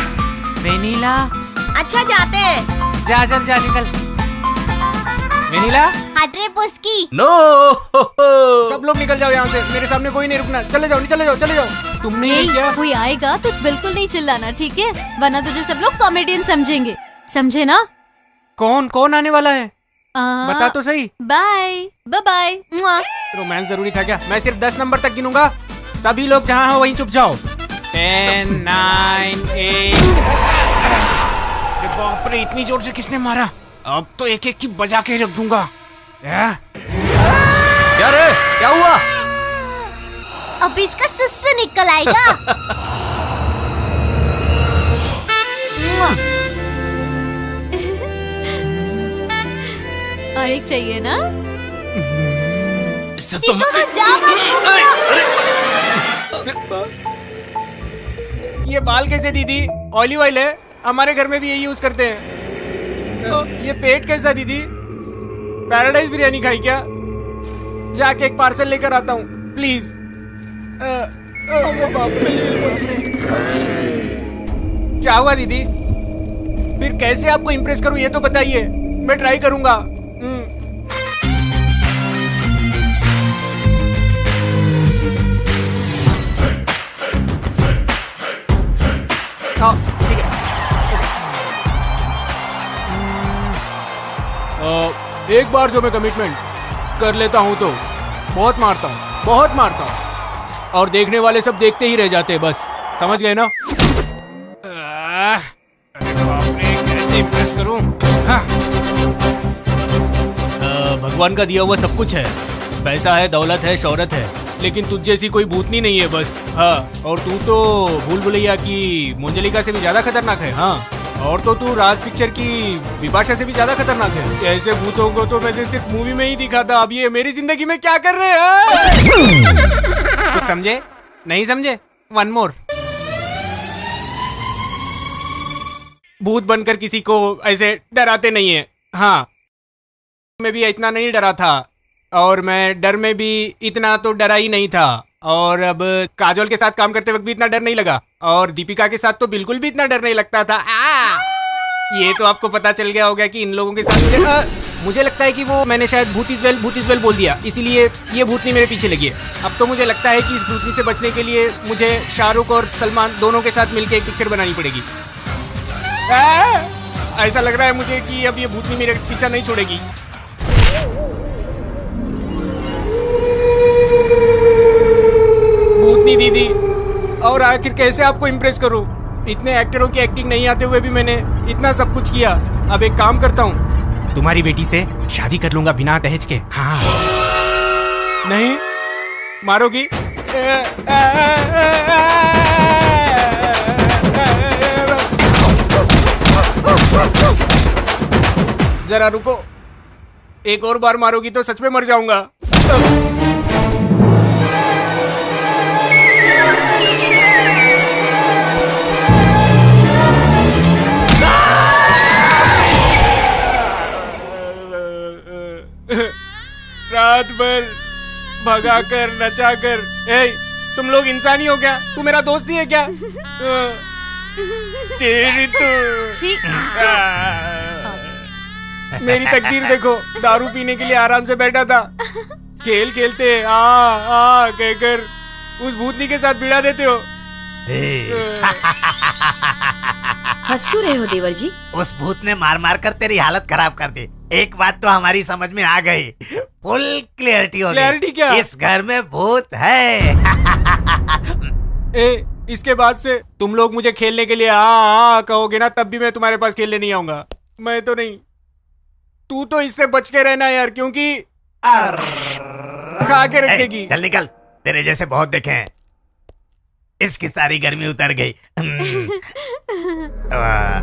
वेनिला, अच्छा जाते हैं। जा चल जा निकल। वेनिला, हटरे पुस्की। नो। सब लोग निकल जाओ यहाँ से, मेरे सामने कोई नहीं रुकना। चले जाओ चले जाओ चले जाओ। तुमने ये क्या? कोई आएगा तो बिल्कुल नहीं चिल्लाना, ठीक है? वरना तुझे सब लोग कॉमेडियन समझेंगे, समझे ना? कौन कौन आने वाला है? बता तो सही। Bye bye bye. रोमांस जरूरी था क्या? मैं सिर्फ 10 नंबर तक गिनूंगा, सभी लोग जहाँ हो वहीं चुप जाओ। 10 9 8। बाप रे, इतनी जोर से किसने मारा? अब तो एक एक की बजा के रख दूंगा। क्या रे, क्या हुआ? अब इसका सुस्सू निकल आएगा। और एक चाहिए ना? तो जा ये बाल कैसे दीदी? ऑलिव ऑयल है, हमारे घर में भी यही यूज करते हैं। ये पेट कैसा दीदी? पैराडाइज बिरयानी खाई क्या? जाके एक पार्सल लेकर आता हूँ प्लीज। क्या हुआ दीदी? फिर कैसे आपको इम्प्रेस करूँ ये तो बताइए, मैं ट्राई करूंगा। ठीक है। एक बार जो मैं कमिटमेंट कर लेता हूँ तो बहुत मारता हूँ और देखने वाले सब देखते ही रह जाते हैं बस। समझ गए ना? इम्प्रेस करूं। हाँ। भगवान का दिया हुआ सब कुछ है, पैसा है, दौलत है, शोहरत है, लेकिन तुझ जैसी कोई भूतनी नहीं है बस। हाँ, और तू तो भूल भुलैया की मंजलिका से भी ज्यादा खतरनाक है। हाँ, और तो तू राज पिक्चर की बिपाशा से भी ज्यादा खतरनाक है। ऐसे भूतों को तो मैंने सिर्फ मूवी में ही दिखा था, अब ये मेरी जिंदगी में क्या कर रहे हैं? कुछ समझे? नहीं समझे? One more. भूत बनकर किसी को ऐसे डराते नहीं है। हाँ, मैं भी इतना नहीं डरा था, और मैं डर में भी इतना तो डरा ही नहीं था, और अब काजोल के साथ काम करते वक्त भी इतना डर नहीं लगा, और दीपिका के साथ तो बिल्कुल भी इतना डर नहीं लगता था। ये तो आपको पता चल गया होगा कि इन लोगों के साथ मुझे लगता है कि वो मैंने शायद भूत इज वेल बोल दिया, इसीलिए ये भूतनी मेरे पीछे लगी है। अब तो मुझे लगता है कि इस भूतनी से बचने के लिए मुझे शाहरुख और सलमान दोनों के साथ मिलकर एक पिक्चर बनानी पड़ेगी। ऐसा लग रहा है मुझे कि अब ये भूतनी मेरे पीछा नहीं छोड़ेगी। भूतनी दीदी, और आखिर कैसे आपको इम्प्रेस करूं? इतने एक्टरों की एक्टिंग नहीं आते हुए भी मैंने इतना सब कुछ किया। अब एक काम करता हूं, तुम्हारी बेटी से शादी कर लूंगा बिना दहेज के। हाँ। नहीं मारोगी? जरा रुको, एक और बार मारोगी तो सच में मर जाऊंगा। रात भर भगाकर नचाकर। ए, तुम लोग इंसान ही हो क्या? तू मेरा दोस्त ही है क्या? तेरी तो मेरी तकदीर देखो, दारू पीने के लिए आराम से बैठा था, खेल खेलते आ कहकर उस भूतनी के साथ भिड़ा देते हो। हंस क्यों रहे हो देवर जी? उस भूत ने मार मार कर तेरी हालत खराब कर दी। एक बात तो हमारी समझ में आ गई, फुल क्लियरिटी हो गई। क्लियरिटी क्या? इस घर में भूत है। इसके बाद से तुम लोग मुझे खेलने के लिए आ कहोगे ना, तब भी मैं तुम्हारे पास खेलने नहीं आऊंगा। मैं तो नहीं। तू तो इससे बच के रहना यार, क्योंकि खा के रखेगी। चल निकल, तेरे जैसे बहुत देखे हैं। इसकी सारी गर्मी उतर गई।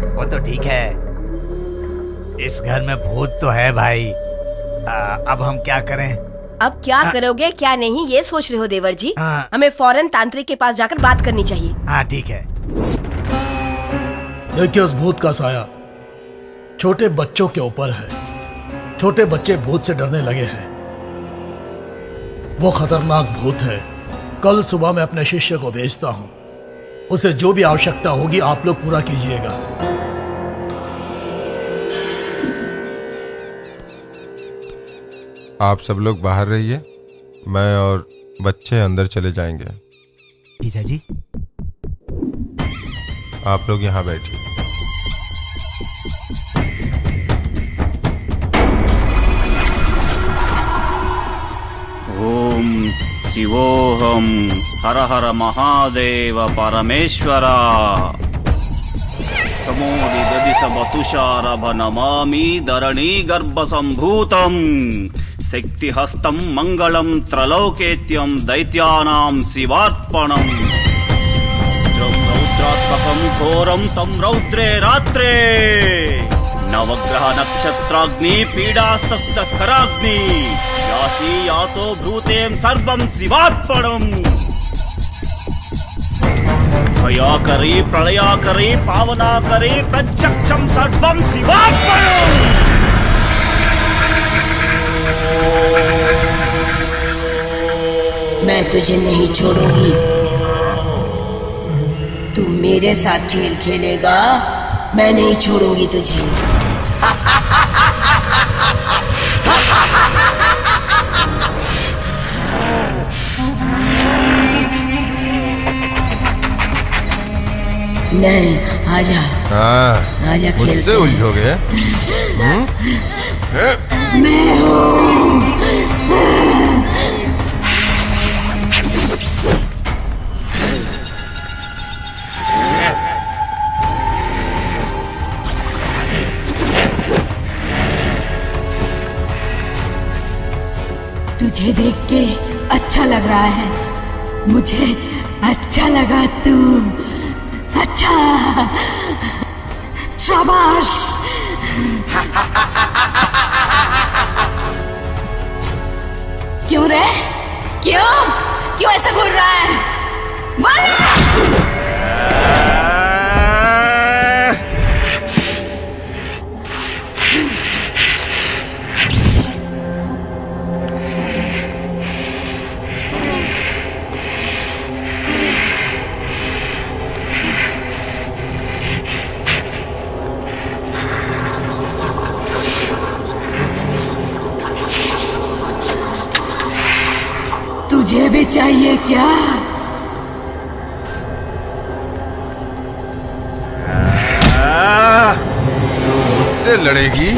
वो तो ठीक है, इस घर में भूत तो है भाई। अब हम क्या करें? अब क्या करोगे क्या नहीं ये सोच रहे हो देवर जी? हाँ। हमें फौरन तांत्रिक के पास जाकर बात करनी चाहिए। हाँ ठीक है। देखिए, उस भूत का साया छोटे बच्चों के ऊपर है। छोटे बच्चे भूत से डरने लगे हैं। वो खतरनाक भूत है। कल सुबह मैं अपने शिष्य को भेजता हूं, उसे जो भी आवश्यकता होगी आप लोग पूरा कीजिएगा। आप सब लोग बाहर रहिए, मैं और बच्चे अंदर चले जाएंगे। जीजा जी, आप लोग यहाँ बैठिए। ओम शिवोहम हर हर महादेव परमेश्वरा तमोदि ददिशवतुषारभ नमामि धरणी गर्भ संभूतम शक्तिहस्तं मंगलम त्रलोकेत्यं दैत्यानां शिवार्पणम् रौद्रात्मकं घोरं तं रौद्रे रात्रे नवग्रह नक्षत्राग्नि पीडास्तस्य कराग्नि यासी यासो भूतें सर्वं शिवार्पणम् भयाकरी प्रलयाकरी पावनाकरी प्रत्यक्षं सर्वं शिवार्पणम्। मैं तुझे नहीं छोड़ूंगी। तू मेरे साथ खेल खेलेगा, मैं नहीं छोड़ूंगी तुझे। नहीं, आजा। हाँ, आजा खेलते मुझसे हैं। उलझोगे? मैं हूँ। अच्छा लग रहा है, मुझे अच्छा लगा तू। अच्छा, शाबाश। क्यों रे? क्यों क्यों ऐसा घूर रहा है? बोलो! तुझे भी चाहिए क्या? मुझसे लड़ेगी?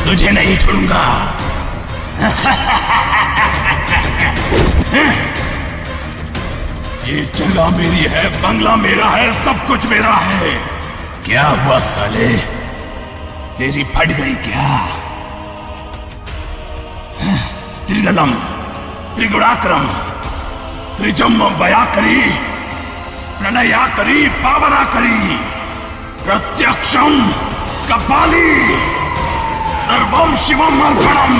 तुझे नहीं छोड़ूंगा। ये जगह मेरी है, बंगला मेरा है, सब कुछ मेरा है। क्या हुआ साले, तेरी फट गई क्या? त्रिदलम त्रिगुणाक्रम त्रिजम बयाकरी प्रलयाकरी पावनाकरी प्रत्यक्षम कपाली सर्वम शिवम अर्पणम।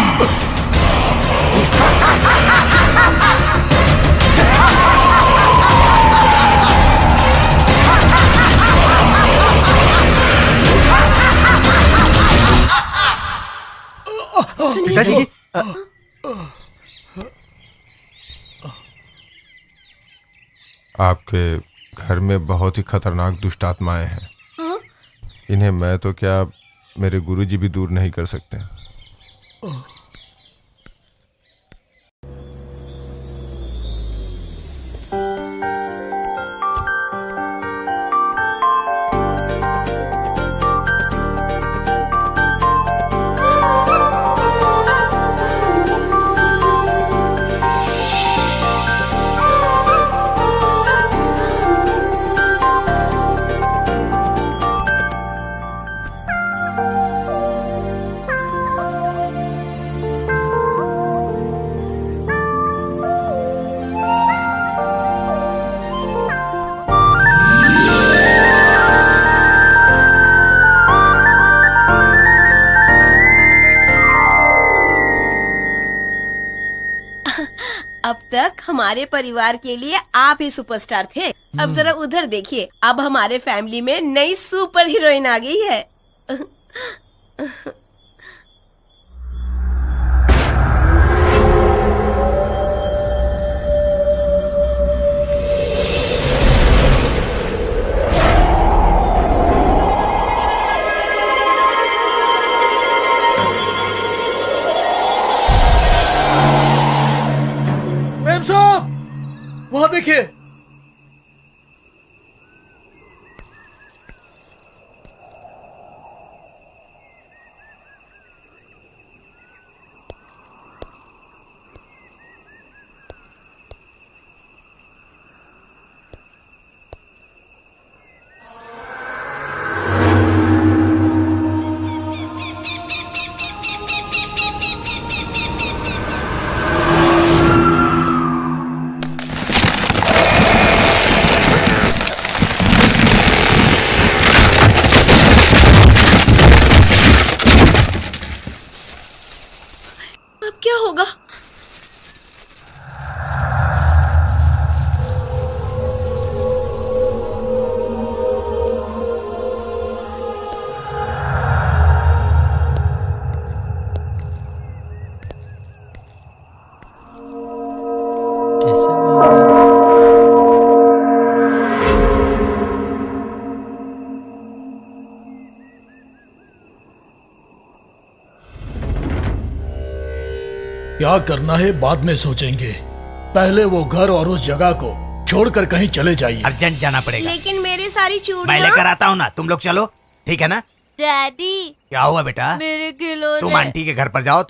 पिताजी, आपके घर में बहुत ही खतरनाक दुष्ट आत्माएं हैं। इन्हें मैं तो क्या, मेरे गुरुजी भी दूर नहीं कर सकते। अब तक हमारे परिवार के लिए आप ही सुपरस्टार थे। अब जरा उधर देखिए, अब हमारे फैमिली में नई सुपर हीरोइन आ गई है। मैम साहब, वहां देखिए। क्या करना है बाद में सोचेंगे, पहले वो घर और उस जगह को छोड़कर कहीं चले जाइए। अर्जेंट जाना पड़ेगा। लेकिन मेरी सारी मैं चूड़ियां। लेकर आता हूँ ना, तुम लोग चलो, ठीक है ना? डैडी क्या हुआ बेटा? मेरे खिलौने। तुम आंटी के घर पर जाओ,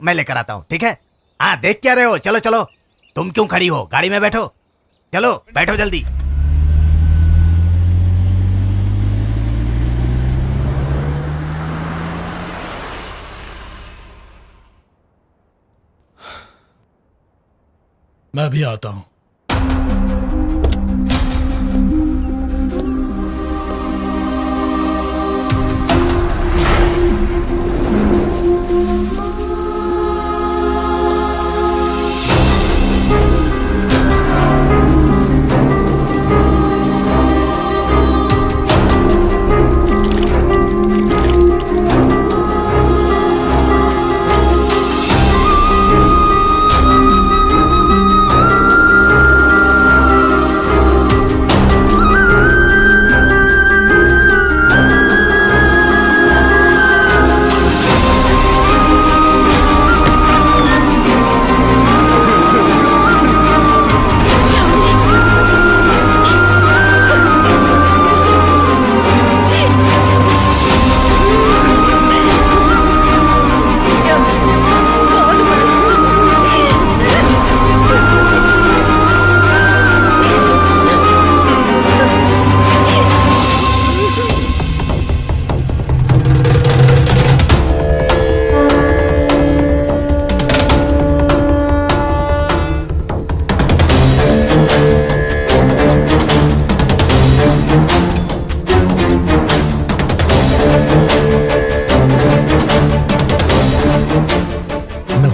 मैं लेकर आता हूँ, ठीक है? हाँ, देख क्या रहे हो? चलो चलो, तुम क्यों खड़ी हो? गाड़ी में बैठो, चलो बैठो जल्दी। मैं भी आता हूँ।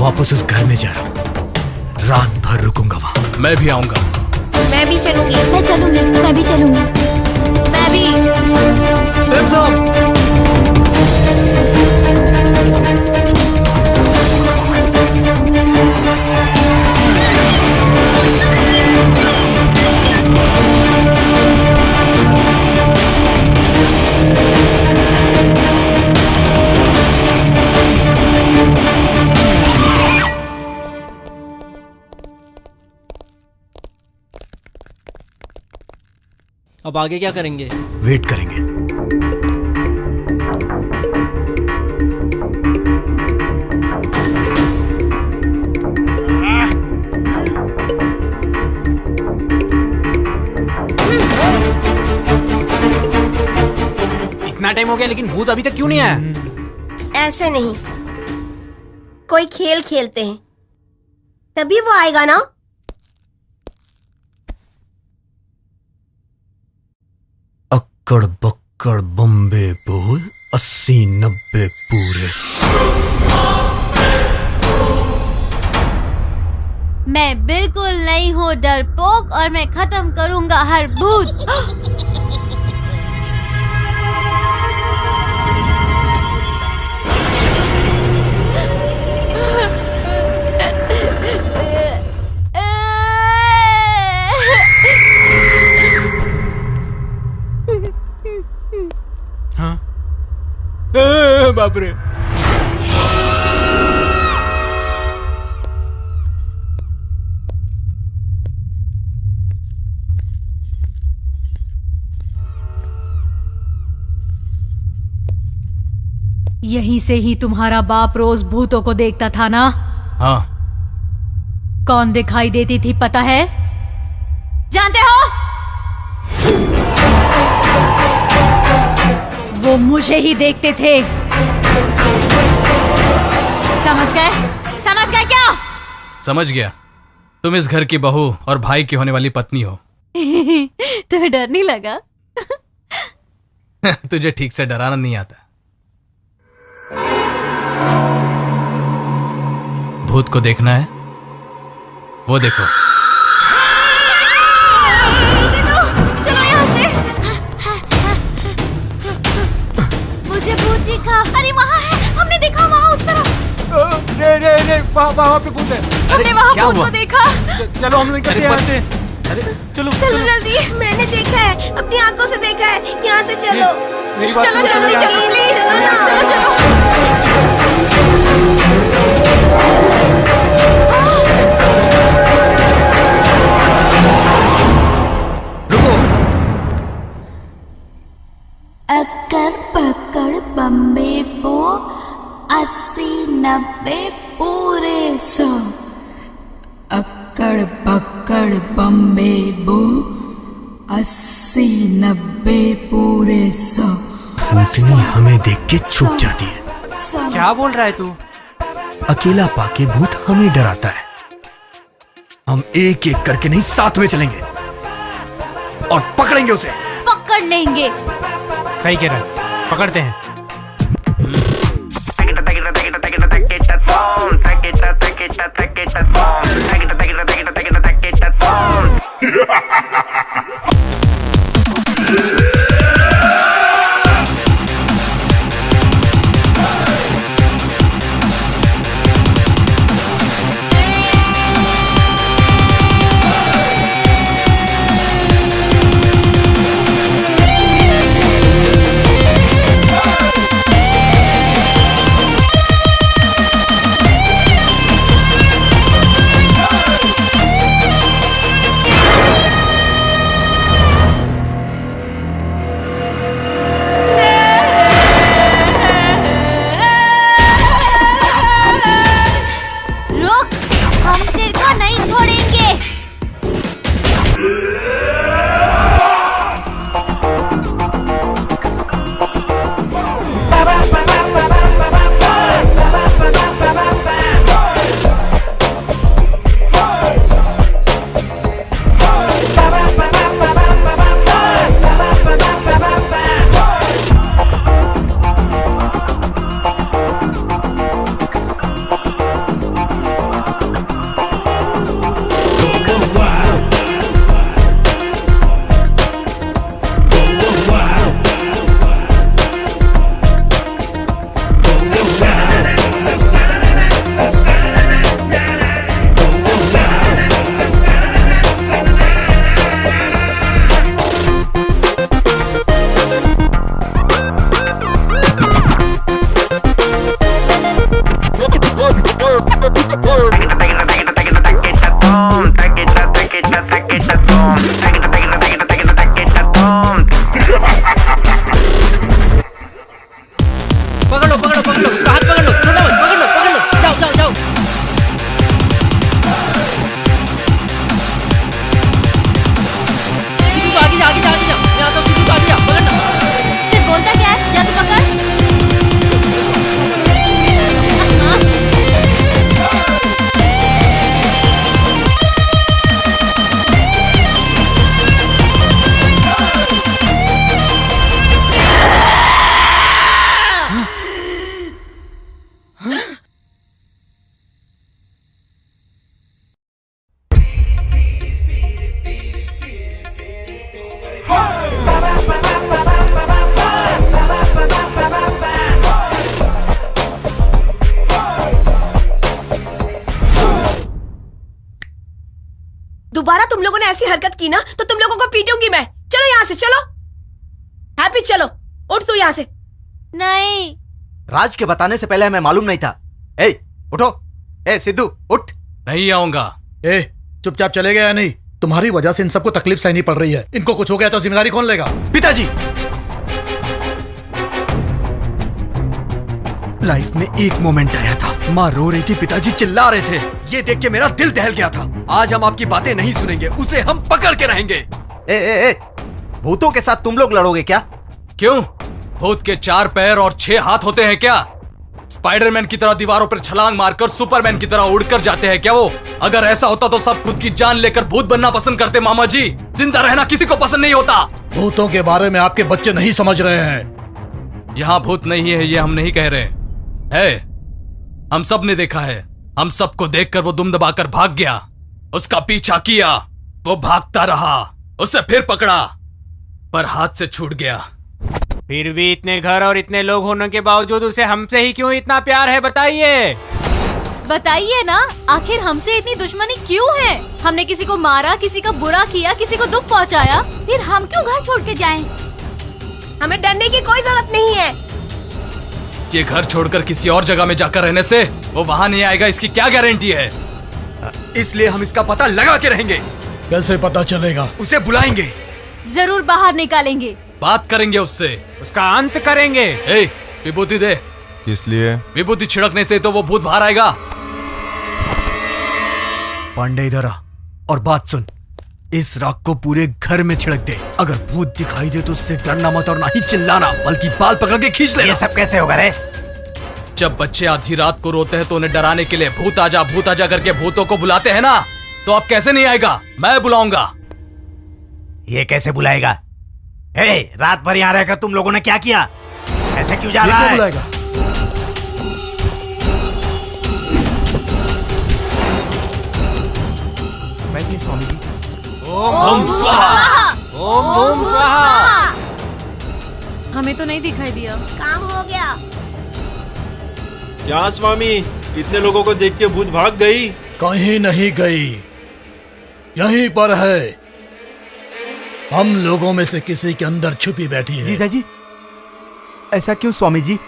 वापस उस घर में जा रहा हूँ, रात भर रुकूंगा वहाँ। मैं भी आऊंगा। मैं भी चलूंगी। मैं चलूंगी। मैं भी चलूंगी। मैं भी। अब आगे क्या करेंगे? वेट करेंगे। इतना टाइम हो गया लेकिन भूत अभी तक क्यों नहीं आया? ऐसे नहीं, कोई खेल खेलते हैं, तभी वो आएगा ना। अक्कड़ बक्कड़ बम्बे बोल, 80-90 पूरे। मैं बिल्कुल नहीं हूँ डरपोक और मैं खत्म करूंगा हर भूत। बाप रे। यहीं से ही तुम्हारा बाप रोज भूतों को देखता था ना? हाँ। कौन दिखाई देती थी पता है? जानते हो? वो मुझे ही देखते थे। समझ गए? समझ गए क्या? समझ गया। तुम इस घर की बहू और भाई की होने वाली पत्नी हो। तुम्हें डर नहीं लगा? तुझे ठीक से डराना नहीं आता। भूत को देखना है? वो देखो। चलो यहाँ से। मुझे भूत दिखा। अरे वहाँ है, हमने देखा वहाँ उस तरफ। नहीं, वहाँ पे भूत है। हमने वहाँ भूत को देखा। चलो हम निकलते हैं यहाँ से। अरे चलो जल्दी। मैंने देखा है, अपनी आंखों से देखा है। यहाँ से चलो। मेरी बात चलो सुनो, जल्दी यहाँ से। चलो प्लीज। चलो। 90 पूरे 100, अक्कड़ बक्कड़ बम्बे बो, 80 90 पूरे 100। भूतनी हमें देख के छुप जाती है। क्या बोल रहा है तू? अकेला पाके भूत हमें डराता है। हम एक एक करके नहीं, साथ में चलेंगे और पकड़ेंगे उसे। पकड़ लेंगे। सही कह रहा है, पकड़ते हैं। रुक, हम तेरे को नहीं छोड़ेंगे। पकड़ लो पकड़ लो पकड़ लो, उसका हाथ पकड़ लो, छोड़ो मत, पकड़ लो पकड़ लो, जाओ जाओ जाओ। सिद्धू तो आगे जा आगे जा आगे जा, मैं आता हूँ। सिद्धू तो आगे जा, पकड़ लो। सिर्फ बोलता क्या है? जा तू पकड़। दोबारा तुम लोगों ने ऐसी हरकत की ना तो तुम लोगों को पीटूंगी मैं। चलो यहाँ से, चलो। हैप्पी चलो, उठ तू यहाँ से। नहीं। राज के बताने से पहले हमें मालूम नहीं था। ए, उठो। ए सिद्धू, उठ। नहीं आऊंगा। ए, चुपचाप चले गए या नहीं? तुम्हारी वजह से इन सबको तकलीफ सहनी पड़ रही है। इनको कुछ हो गया तो जिम्मेदारी कौन लेगा? पिताजी, लाइफ में एक मोमेंट आया था, माँ रो रही थी, पिताजी चिल्ला रहे थे। ये देख के मेरा दिल दहल गया था। आज हम आपकी बातें नहीं सुनेंगे, उसे हम पकड़ के रहेंगे। ए, ए, ए, भूतों के साथ तुम लोग लड़ोगे क्या? क्यों? भूत के 4 पैर और 6 हाथ होते हैं क्या? स्पाइडरमैन की तरह दीवारों पर छलांग मारकर सुपरमैन की तरह उड़कर जाते हैं क्या वो? अगर ऐसा होता तो सब खुद की जान लेकर भूत बनना पसंद करते मामा जी। जिंदा रहना किसी को पसंद नहीं होता। भूतों के बारे में आपके बच्चे नहीं समझ रहे हैं। यहाँ भूत नहीं है ये हम नहीं कह रहे है, हम सब ने देखा है। हम सबको देखकर वो दुम दबाकर भाग गया। उसका पीछा किया, वो भागता रहा, उसे फिर पकड़ा पर हाथ से छूट गया। फिर भी इतने घर और इतने लोग होने के बावजूद उसे हमसे ही क्यों इतना प्यार है, बताइए। बताइए ना, आखिर हमसे इतनी दुश्मनी क्यों है? हमने किसी को मारा, किसी का बुरा किया, किसी को दुख पहुंचाया? फिर हम क्यों घर छोड़ के जाएं? हमें डरने की कोई जरूरत नहीं है। ये घर छोड़कर किसी और जगह में जाकर रहने से वो वहां नहीं आएगा, इसकी क्या गारंटी है? इसलिए हम इसका पता लगा के रहेंगे। कैसे पता चलेगा? उसे बुलाएंगे, जरूर बाहर निकालेंगे, बात करेंगे उससे, उसका अंत करेंगे। ए, विभूति दे। किस लिए? विभूति छिड़कने से तो वो भूत बाहर आएगा। पांडे इधर आ और बात सुन। इस राख को पूरे घर में छिड़क दे। अगर भूत दिखाई दे तो उससे डरना मत और ना ही चिल्लाना, बल्कि बाल पकड़ के खींच ले। ये सब कैसे होगा रे? जब बच्चे आधी रात को रोते हैं तो उन्हें डराने के लिए भूत आजा करके भूतों को बुलाते हैं ना, तो अब कैसे नहीं आएगा? मैं बुलाऊंगा। ये कैसे बुलाएगा? रात भर यहाँ रहकर तुम लोगों ने क्या किया? ऐसे क्यों जा रहा है? बुलाएगा? बैठिए स्वामी जी। ओम स्वाहा। ओम स्वाहा। हमें तो नहीं दिखाई दिया। काम हो गया। क्या स्वामी, इतने लोगों को देख के भूत भाग गई? कहीं नहीं गई, यहीं पर है। हम लोगों में से किसी के अंदर छुपी बैठी है। जीजा जी, ऐसा क्यों स्वामी जी?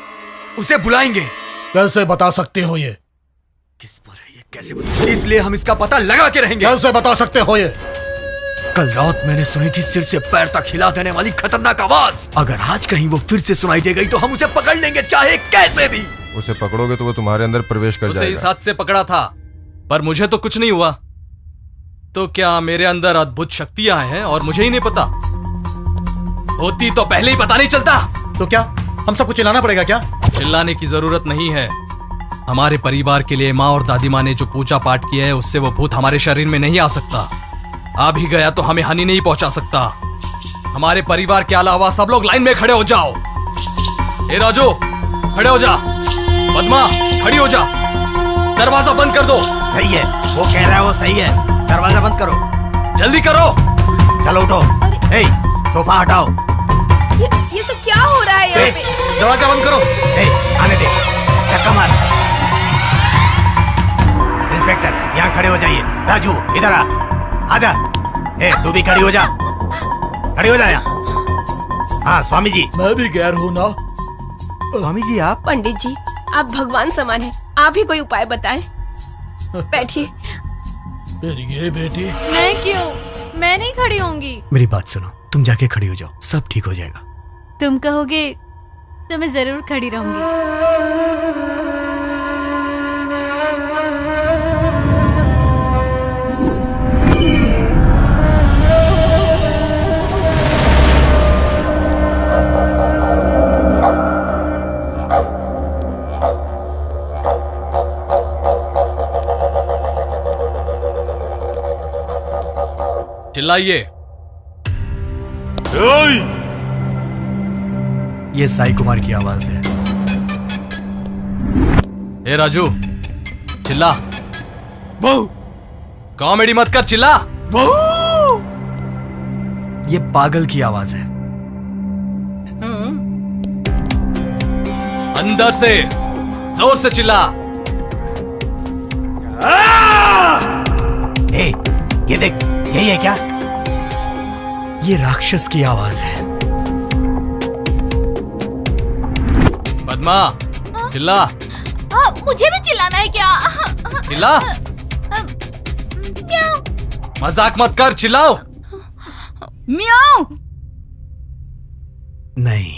उसे बुलाएंगे। कैसे बता सकते हो ये? किस पर है ये? कैसे बता? इसलिए हम इसका पता लगा के रहेंगे। कैसे बता सकते हो ये? कल रात मैंने सुनी थी सिर से पैर तक हिला देने वाली खतरनाक आवाज। अगर आज कहीं वो फिर से सुनाई दे गई तो हम उसे पकड़ लेंगे, चाहे कैसे भी। उसे पकड़ोगे तो वो तुम्हारे अंदर प्रवेश कर उसे जाएगा। इस हाथ से पकड़ा था, पर मुझे तो कुछ नहीं हुआ। तो क्या मेरे अंदर अद्भुत शक्तियां हैं और मुझे ही नहीं पता? होती तो पहले ही पता नहीं चलता। तो क्या हम सबको चिल्लाना पड़ेगा क्या? चिल्लाने की जरूरत नहीं है। हमारे परिवार के लिए माँ और दादी माँ ने जो पूजा पाठ किया है, उससे वो भूत हमारे शरीर में नहीं आ सकता। आ भी गया तो हमें हानि नहीं पहुंचा सकता। हमारे परिवार के अलावा सब लोग लाइन में खड़े हो जाओ। ए राजू, खड़े हो जा। पद्मा, खड़ी हो जा। दरवाजा बंद कर दो। सही है, वो कह रहा है वो सही है। दरवाजा बंद करो, जल्दी करो। चलो उठो। सोफा हटाओ। ये सब क्या हो रहा है यहाँ पे? दरवाजा बंद करो। आने दे, धक्का मार। इंस्पेक्टर, यहाँ खड़े हो जाइए। राजू, इधर आ। आजा। तू भी खड़ी हो जा। खड़ी हो जा यहाँ। हाँ स्वामी जी। मैं भी गैर हूँ ना। स्वामी जी आप? पंडित जी, आप भगवान समान हैं। आप ही कोई उपाय बताएं। बैठिए। फिर ये बेटी। मैं क्यों? मैं नहीं खड़ी होंगी। मेरी बात सुनो, तुम जाके खड़ी हो जाओ, सब ठीक हो जाएगा। तुम कहोगे तो मैं जरूर खड़ी रहूंगी। चिल्लाइए। ये साई कुमार की आवाज है। ए राजू, चिल्ला। बहू, कॉमेडी मत कर, चिल्ला। बहू, ये पागल की आवाज है। अंदर से जोर से चिल्ला। ये देख, यही है क्या? ये राक्षस की आवाज है। पद्मा, चिल्ला। मुझे भी चिल्लाना है क्या? चिल्ला। मजाक मत कर, चिल्लाओ। म्याऊ। नहीं।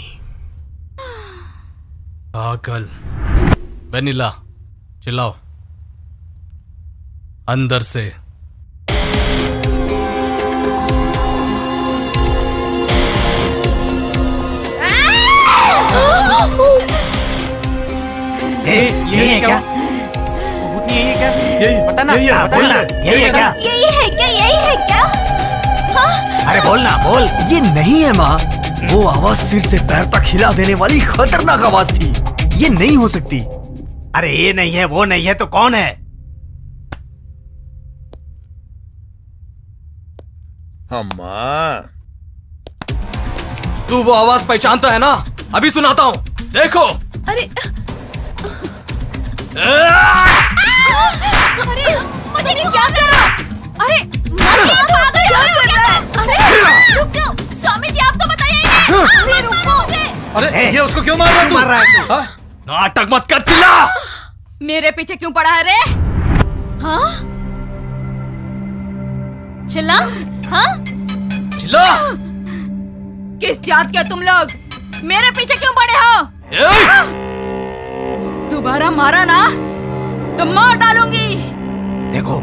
पागल। वेनिला, चिल्लाओ। अंदर से। यही है क्या? भूत यही है क्या? यही पता ना, यही है, बोलना, यही है क्या? यही है क्या? यही है क्या? अरे बोलना, बोल। ये नहीं है माँ, वो आवाज सिर से पैर तक हिला देने वाली खतरनाक आवाज थी। ये नहीं हो सकती। अरे ये नहीं है, वो नहीं है, तो कौन है? अम्मा, तू वो आवाज पहचानता है ना? अभी सुनाता हूँ, देखो। अरे मुझे क्या करो? अरे रुक जाओ। स्वामी जी, आप तो बताइए इन्हें। रुको मुझे। अरे ये उसको क्यों मार रहा है तू? मार रहा है तू? नाटक मत कर, चिल्ला। मेरे पीछे क्यों पड़ा है रे? हाँ? चिल्ला? हाँ? चिल्ला। किस जात के तुम लोग? मेरे पीछे क्यों पड़े हो? दोबारा मारा ना तो मार डालूंगी। देखो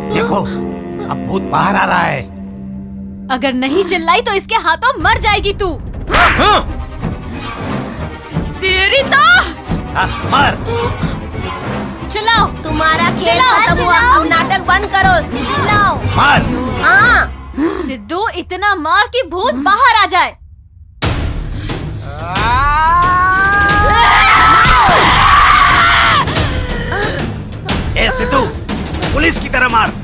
देखो, अब भूत बाहर आ रहा है। अगर नहीं चिल्लाई तो इसके हाथों मर जाएगी तू। तेरी तो मार। चिल्लाओ। तुम्हारा खेल खत्म हुआ, अब नाटक बंद करो। चिल्लाओ। मार। हाँ। सिद्धू इतना मार कि भूत बाहर आ जाए। ए सिद्धू, पुलिस की तरह मार।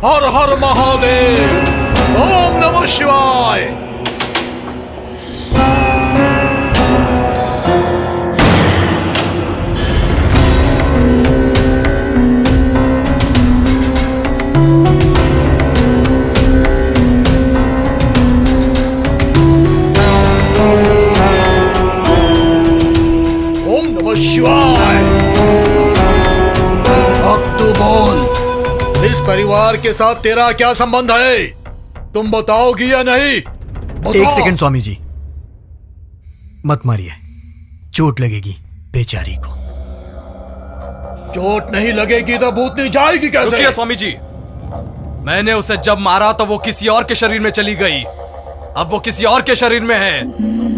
हर हर महादेव, ओम नमः शिवाय। ओम नमः शिवाय। अब तू बोल, इस परिवार के साथ तेरा क्या संबंध है? तुम बताओगी या नहीं? बताओ। एक सेकंड स्वामी जी, मत मारिए, चोट लगेगी बेचारी को। चोट नहीं लगेगी तो भूतनी जाएगी कैसे? रुकिए स्वामी जी, मैंने उसे जब मारा तो वो किसी और के शरीर में चली गई। अब वो किसी और के शरीर में है।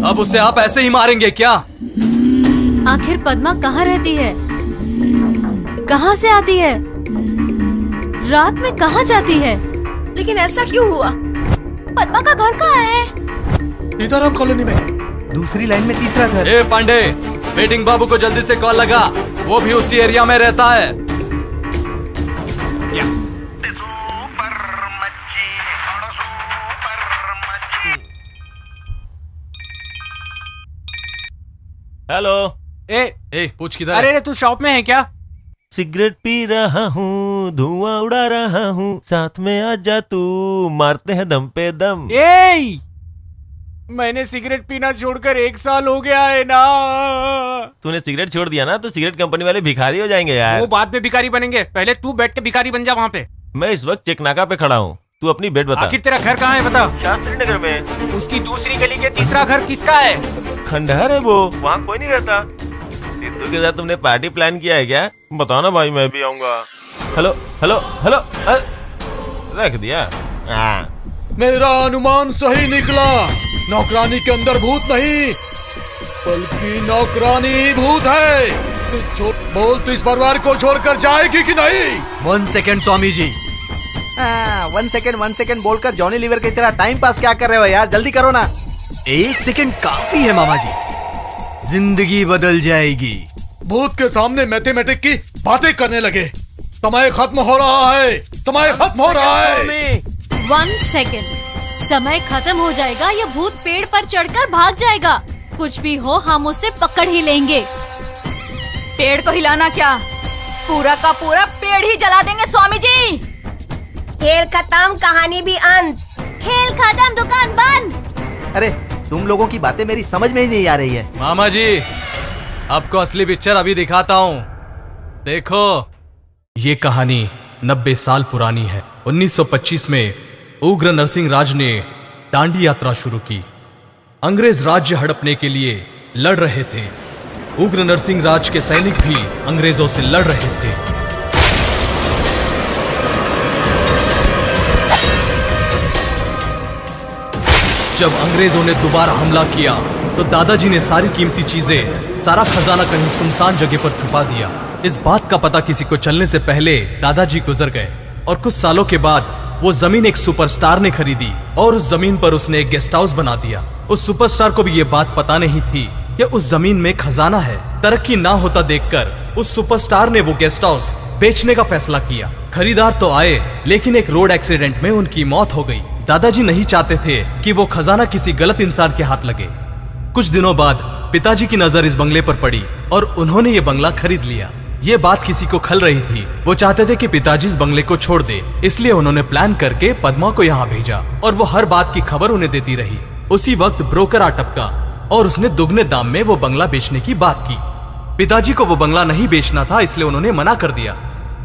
अब उसे आप ऐसे ही मारेंगे क्या? आखिर पद्मा कहाँ रहती है? कहाँ से आती है? रात में कहाँ जाती है? लेकिन ऐसा क्यों हुआ? पद्मा का घर कहाँ है? इधर हम कॉलोनी में। दूसरी लाइन में तीसरा घर। ए पांडे, वेटिंग बाबू को जल्दी से कॉल लगा, वो भी उसी एरिया में रहता है। हेलो। ए पूछ किधर? अरे तू शॉप में है क्या? सिगरेट पी रहा हूँ, धुआं उड़ा रहा हूँ, साथ में आजा तू, मारते हैं दम पे दम। ए, मैंने सिगरेट पीना छोड़कर 1 साल हो गया है ना। तूने सिगरेट छोड़ दिया ना तो सिगरेट कंपनी वाले भिखारी हो जाएंगे यार। वो बाद में भिखारी बनेंगे, पहले तू बैठ के भिखारी बन जा वहाँ पे। मैं इस वक्त चेकनाका पे खड़ा हूँ, तू अपनी बेट बता। आखिर तेरा घर कहाँ है बता? शास्त्री नगर में। उसकी दूसरी गली के तीसरा घर किसका है? खंडहर है वो, वहाँ कोई नहीं रहता। सिद्धू के साथ तुमने पार्टी प्लान किया है क्या? बताओ ना भाई, मैं भी आऊंगा। हेलो हेलो हेलो, रख दिया। मेरा अनुमान सही निकला, नौकरानी के अंदर भूत नहीं बल्कि नौकरानी ही भूत है। तू बोल, तू इस परिवार को छोड़कर जाएगी कि नहीं? 1 सेकंड स्वामी जी। 1 सेकंड बोलकर जॉनी लीवर की तरह टाइम पास क्या कर रहे हो यार? जल्दी करो ना। 1 सेकंड काफी है मामा जी, जिंदगी बदल जाएगी। भूत के सामने मैथमेटिक की बातें करने लगे। समय खत्म हो रहा है, समय खत्म हो रहा है। 1 सेकंड, समय खत्म हो जाएगा या भूत पेड़ पर चढ़कर भाग जाएगा? कुछ भी हो, हम उसे पकड़ ही लेंगे। पेड़ को हिलाना क्या, पूरा का पूरा पेड़ ही जला देंगे स्वामी जी। खेल खत्म, कहानी भी अंत। खेल खत्म, दुकान बंद। अरे तुम लोगों की बातें मेरी समझ में ही नहीं आ रही है। मामा जी, आपको असली पिक्चर अभी दिखाता हूँ, देखो। ये कहानी 90 साल पुरानी है। 1925 में उग्र नरसिंह राज ने दांडी यात्रा शुरू की। अंग्रेज राज्य हड़पने के लिए लड़ रहे थे। उग्र नरसिंह राज के सैनिक भी अंग्रेजों से लड़ रहे थे। जब अंग्रेजों ने दोबारा हमला किया तो दादाजी ने सारी कीमती चीजें, सारा खजाना कहीं सुनसान जगह पर छुपा दिया। इस बात का पता किसी को चलने से पहले दादाजी गुजर गए और कुछ सालों के बाद वो जमीन एक सुपरस्टार ने खरीदी और उस जमीन पर उसने एक गेस्ट हाउस बना दिया। उस सुपरस्टार को भी ये बात पता नहीं थी कि उस जमीन में खजाना है। तरक्की ना होता देखकर उस सुपरस्टार ने वो गेस्ट हाउस बेचने का फैसला किया। खरीदार तो आए, लेकिन एक रोड एक्सीडेंट में उनकी मौत हो गई। दादाजी नहीं चाहते थे कि वो खजाना किसी गलत इंसान के हाथ लगे। कुछ दिनों बाद पिताजी की नजर इस बंगले पर पड़ी और उन्होंने ये बंगला खरीद लिया। ये बात किसी को खल रही थी। वो चाहते थे कि पिताजी इस बंगले को छोड़ दे, इसलिए उन्होंने प्लान करके पद्मा को यहाँ भेजा और वो हर बात की खबर उन्हें देती रही। उसी वक्त ब्रोकर आ टपका और उसने दुगने दाम में वो बंगला बेचने की बात की। पिताजी को वो बंगला नहीं बेचना था, इसलिए उन्होंने मना कर दिया।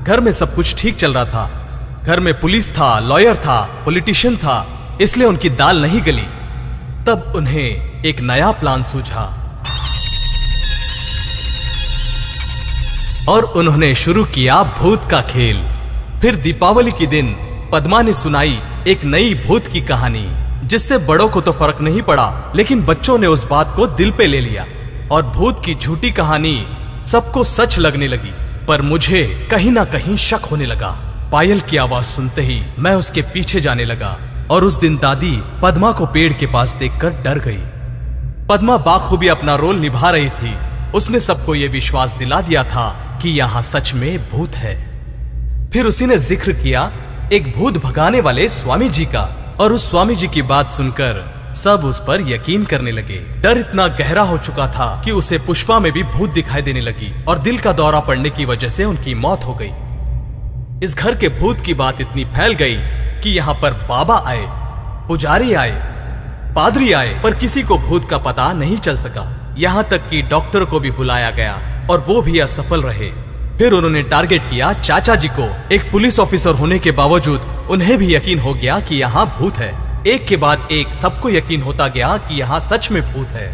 घर में सब कुछ ठीक चल रहा था। घर में पुलिस था, लॉयर था, पॉलिटिशियन था, इसलिए उनकी दाल नहीं गली। तब उन्हें एक नया प्लान सूझा और उन्होंने शुरू किया भूत का खेल। फिर दीपावली के दिन पद्मा ने सुनाई एक नई भूत की कहानी, जिससे बड़ों को तो फर्क नहीं पड़ा, लेकिन बच्चों ने उस बात को दिल पे ले लिया और भूत की झूठी कहानी सबको सच लगने लगी। पर मुझे कहीं ना कहीं शक होने लगा। पायल की आवाज सुनते ही मैं उसके पीछे जाने लगा और उस दिन दादी पद्मा को पेड़ के पास देखकर डर गई। पद्मा बाखूबी अपना रोल निभा रही थी। उसने सबको यह विश्वास दिला दिया था कि यहाँ सच में भूत है। फिर उसी ने जिक्र किया एक भूत भगाने वाले स्वामी जी का, और उस स्वामी जी की बात सुनकर सब उस पर यकीन करने लगे। डर इतना गहरा हो चुका था कि उसे पुष्पा में भी भूत दिखाई देने लगी और दिल का दौरा पड़ने की वजह से उनकी मौत हो गई। इस घर के भूत की बात इतनी फैल गई कि यहाँ पर बाबा आए, पुजारी आए, पादरी आए, पर किसी को भूत का पता नहीं चल सका। यहाँ तक कि डॉक्टर को भी बुलाया गया और वो भी असफल रहे। फिर उन्होंने टारगेट किया चाचा जी को। एक पुलिस ऑफिसर होने के बावजूद उन्हें भी यकीन हो गया कि यहाँ भूत है। एक के बाद एक सबको यकीन होता गया कि यहाँ सच में भूत है।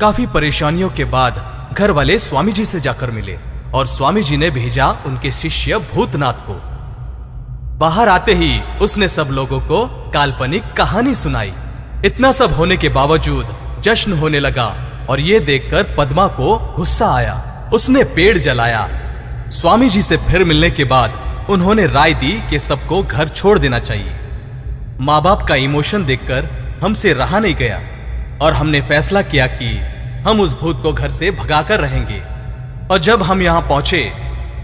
काफी परेशानियों के बाद घर वाले स्वामी जी से जाकर मिले और स्वामी जी ने भेजा उनके शिष्य भूतनाथ को। बाहर आते ही उसने सब लोगों को काल्पनिक कहानी सुनाई। इतना सब होने के बावजूद जश्न होने लगा और ये देखकर पद्मा को गुस्सा आया। उसने पेड़ जलाया। स्वामी जी से फिर मिलने के बाद उन्होंने राय दी कि सबको घर छोड़ देना चाहिए। माँ बाप का इमोशन देखकर हमसे रहा नहीं गया और हमने फैसला किया कि हम उस भूत को घर से भगाकर रहेंगे। और जब हम यहाँ पहुंचे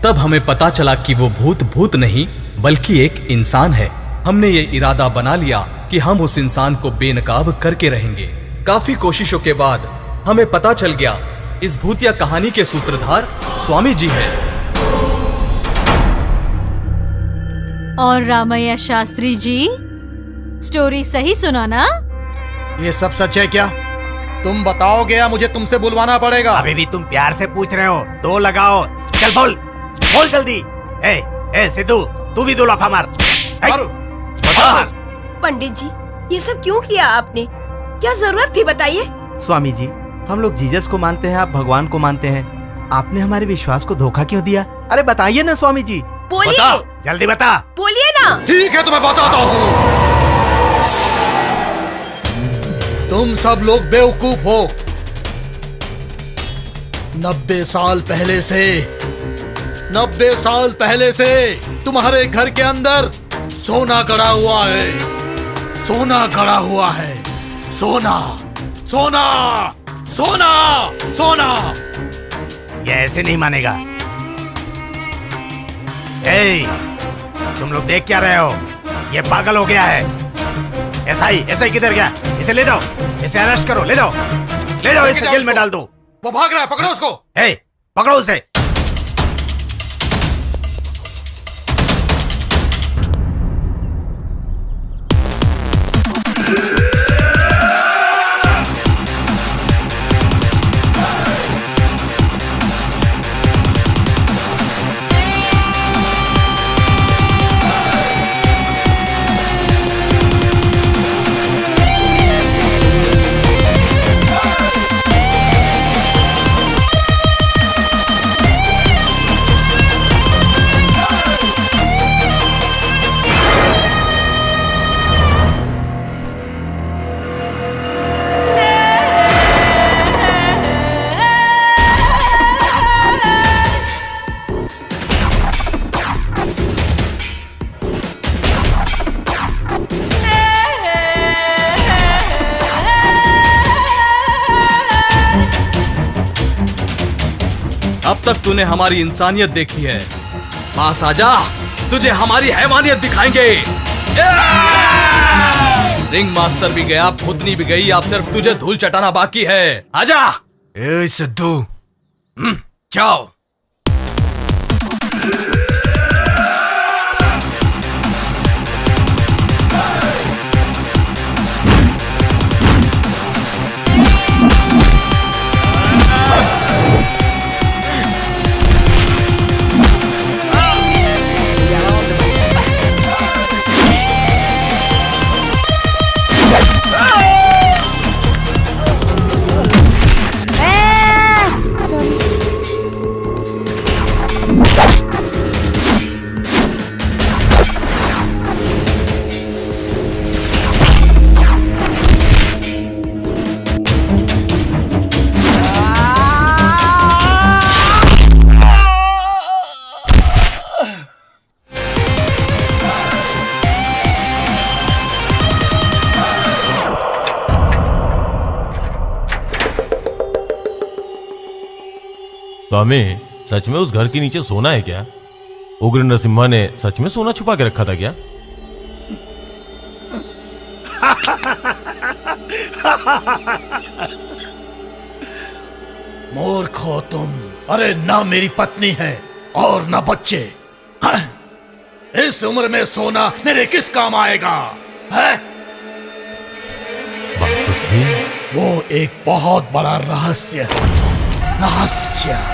तब हमें पता चला कि वो भूत भूत नहीं बल्कि एक इंसान है। हमने ये इरादा बना लिया कि हम उस इंसान को बेनकाब करके रहेंगे। काफी कोशिशों के बाद हमें पता चल गया इस भूतिया कहानी के सूत्रधार स्वामी जी हैं। और रामैया शास्त्री जी, स्टोरी सही सुना ना? ये सब सच है क्या? तुम बताओगे या मुझे तुमसे बुलवाना पड़ेगा? अभी भी तुम प्यार से पूछ रहे हो, दो लगाओ। चल बोल बोल जल्दी। ए सिद्धू, तू भी दो लफा मार। पंडित जी, ये सब क्यों किया आपने? क्या जरूरत थी बताइए? स्वामी जी, हम लोग जीसस को मानते हैं, आप भगवान को मानते हैं। आपने हमारे विश्वास को धोखा क्यों दिया? अरे बताइए ना स्वामी जी। बोलिए, जल्दी बता। बोलिए ना। ठीक है, तो मैं बताता हूँ। तुम सब लोग बेवकूफ हो। 90 साल पहले से तुम्हारे घर के अंदर सोना गड़ा हुआ है। सोना गड़ा हुआ है। सोना सोना सोना सोना। ये ऐसे नहीं मानेगा। तुम लोग देख क्या रहे हो? ये पागल हो गया है। ऐसा ही किधर गया? इसे ले जाओ, इसे अरेस्ट करो। ले जाओ इसे जेल में डाल दो। वो भाग रहा है, पकड़ो उसको। पकड़ो उसे। अब तक तूने हमारी इंसानियत देखी है, पास आजा, तुझे हमारी हैवानियत दिखाएंगे। रिंग मास्टर भी गया, भूतनी भी गई, आप सिर्फ तुझे धूल चटाना बाकी है। आजा। ए सिद्धू, जाओ। स्वामी, सच में उस घर के नीचे सोना है क्या? उग्र नरसिम्हा ने सच में सोना छुपा के रखा था क्या? मूर्ख हो तुम। अरे ना मेरी पत्नी है और ना बच्चे। हाँ? इस उम्र में सोना मेरे किस काम आएगा? है? बात तो सही है। वो एक बहुत बड़ा रहस्य है। रहस्य।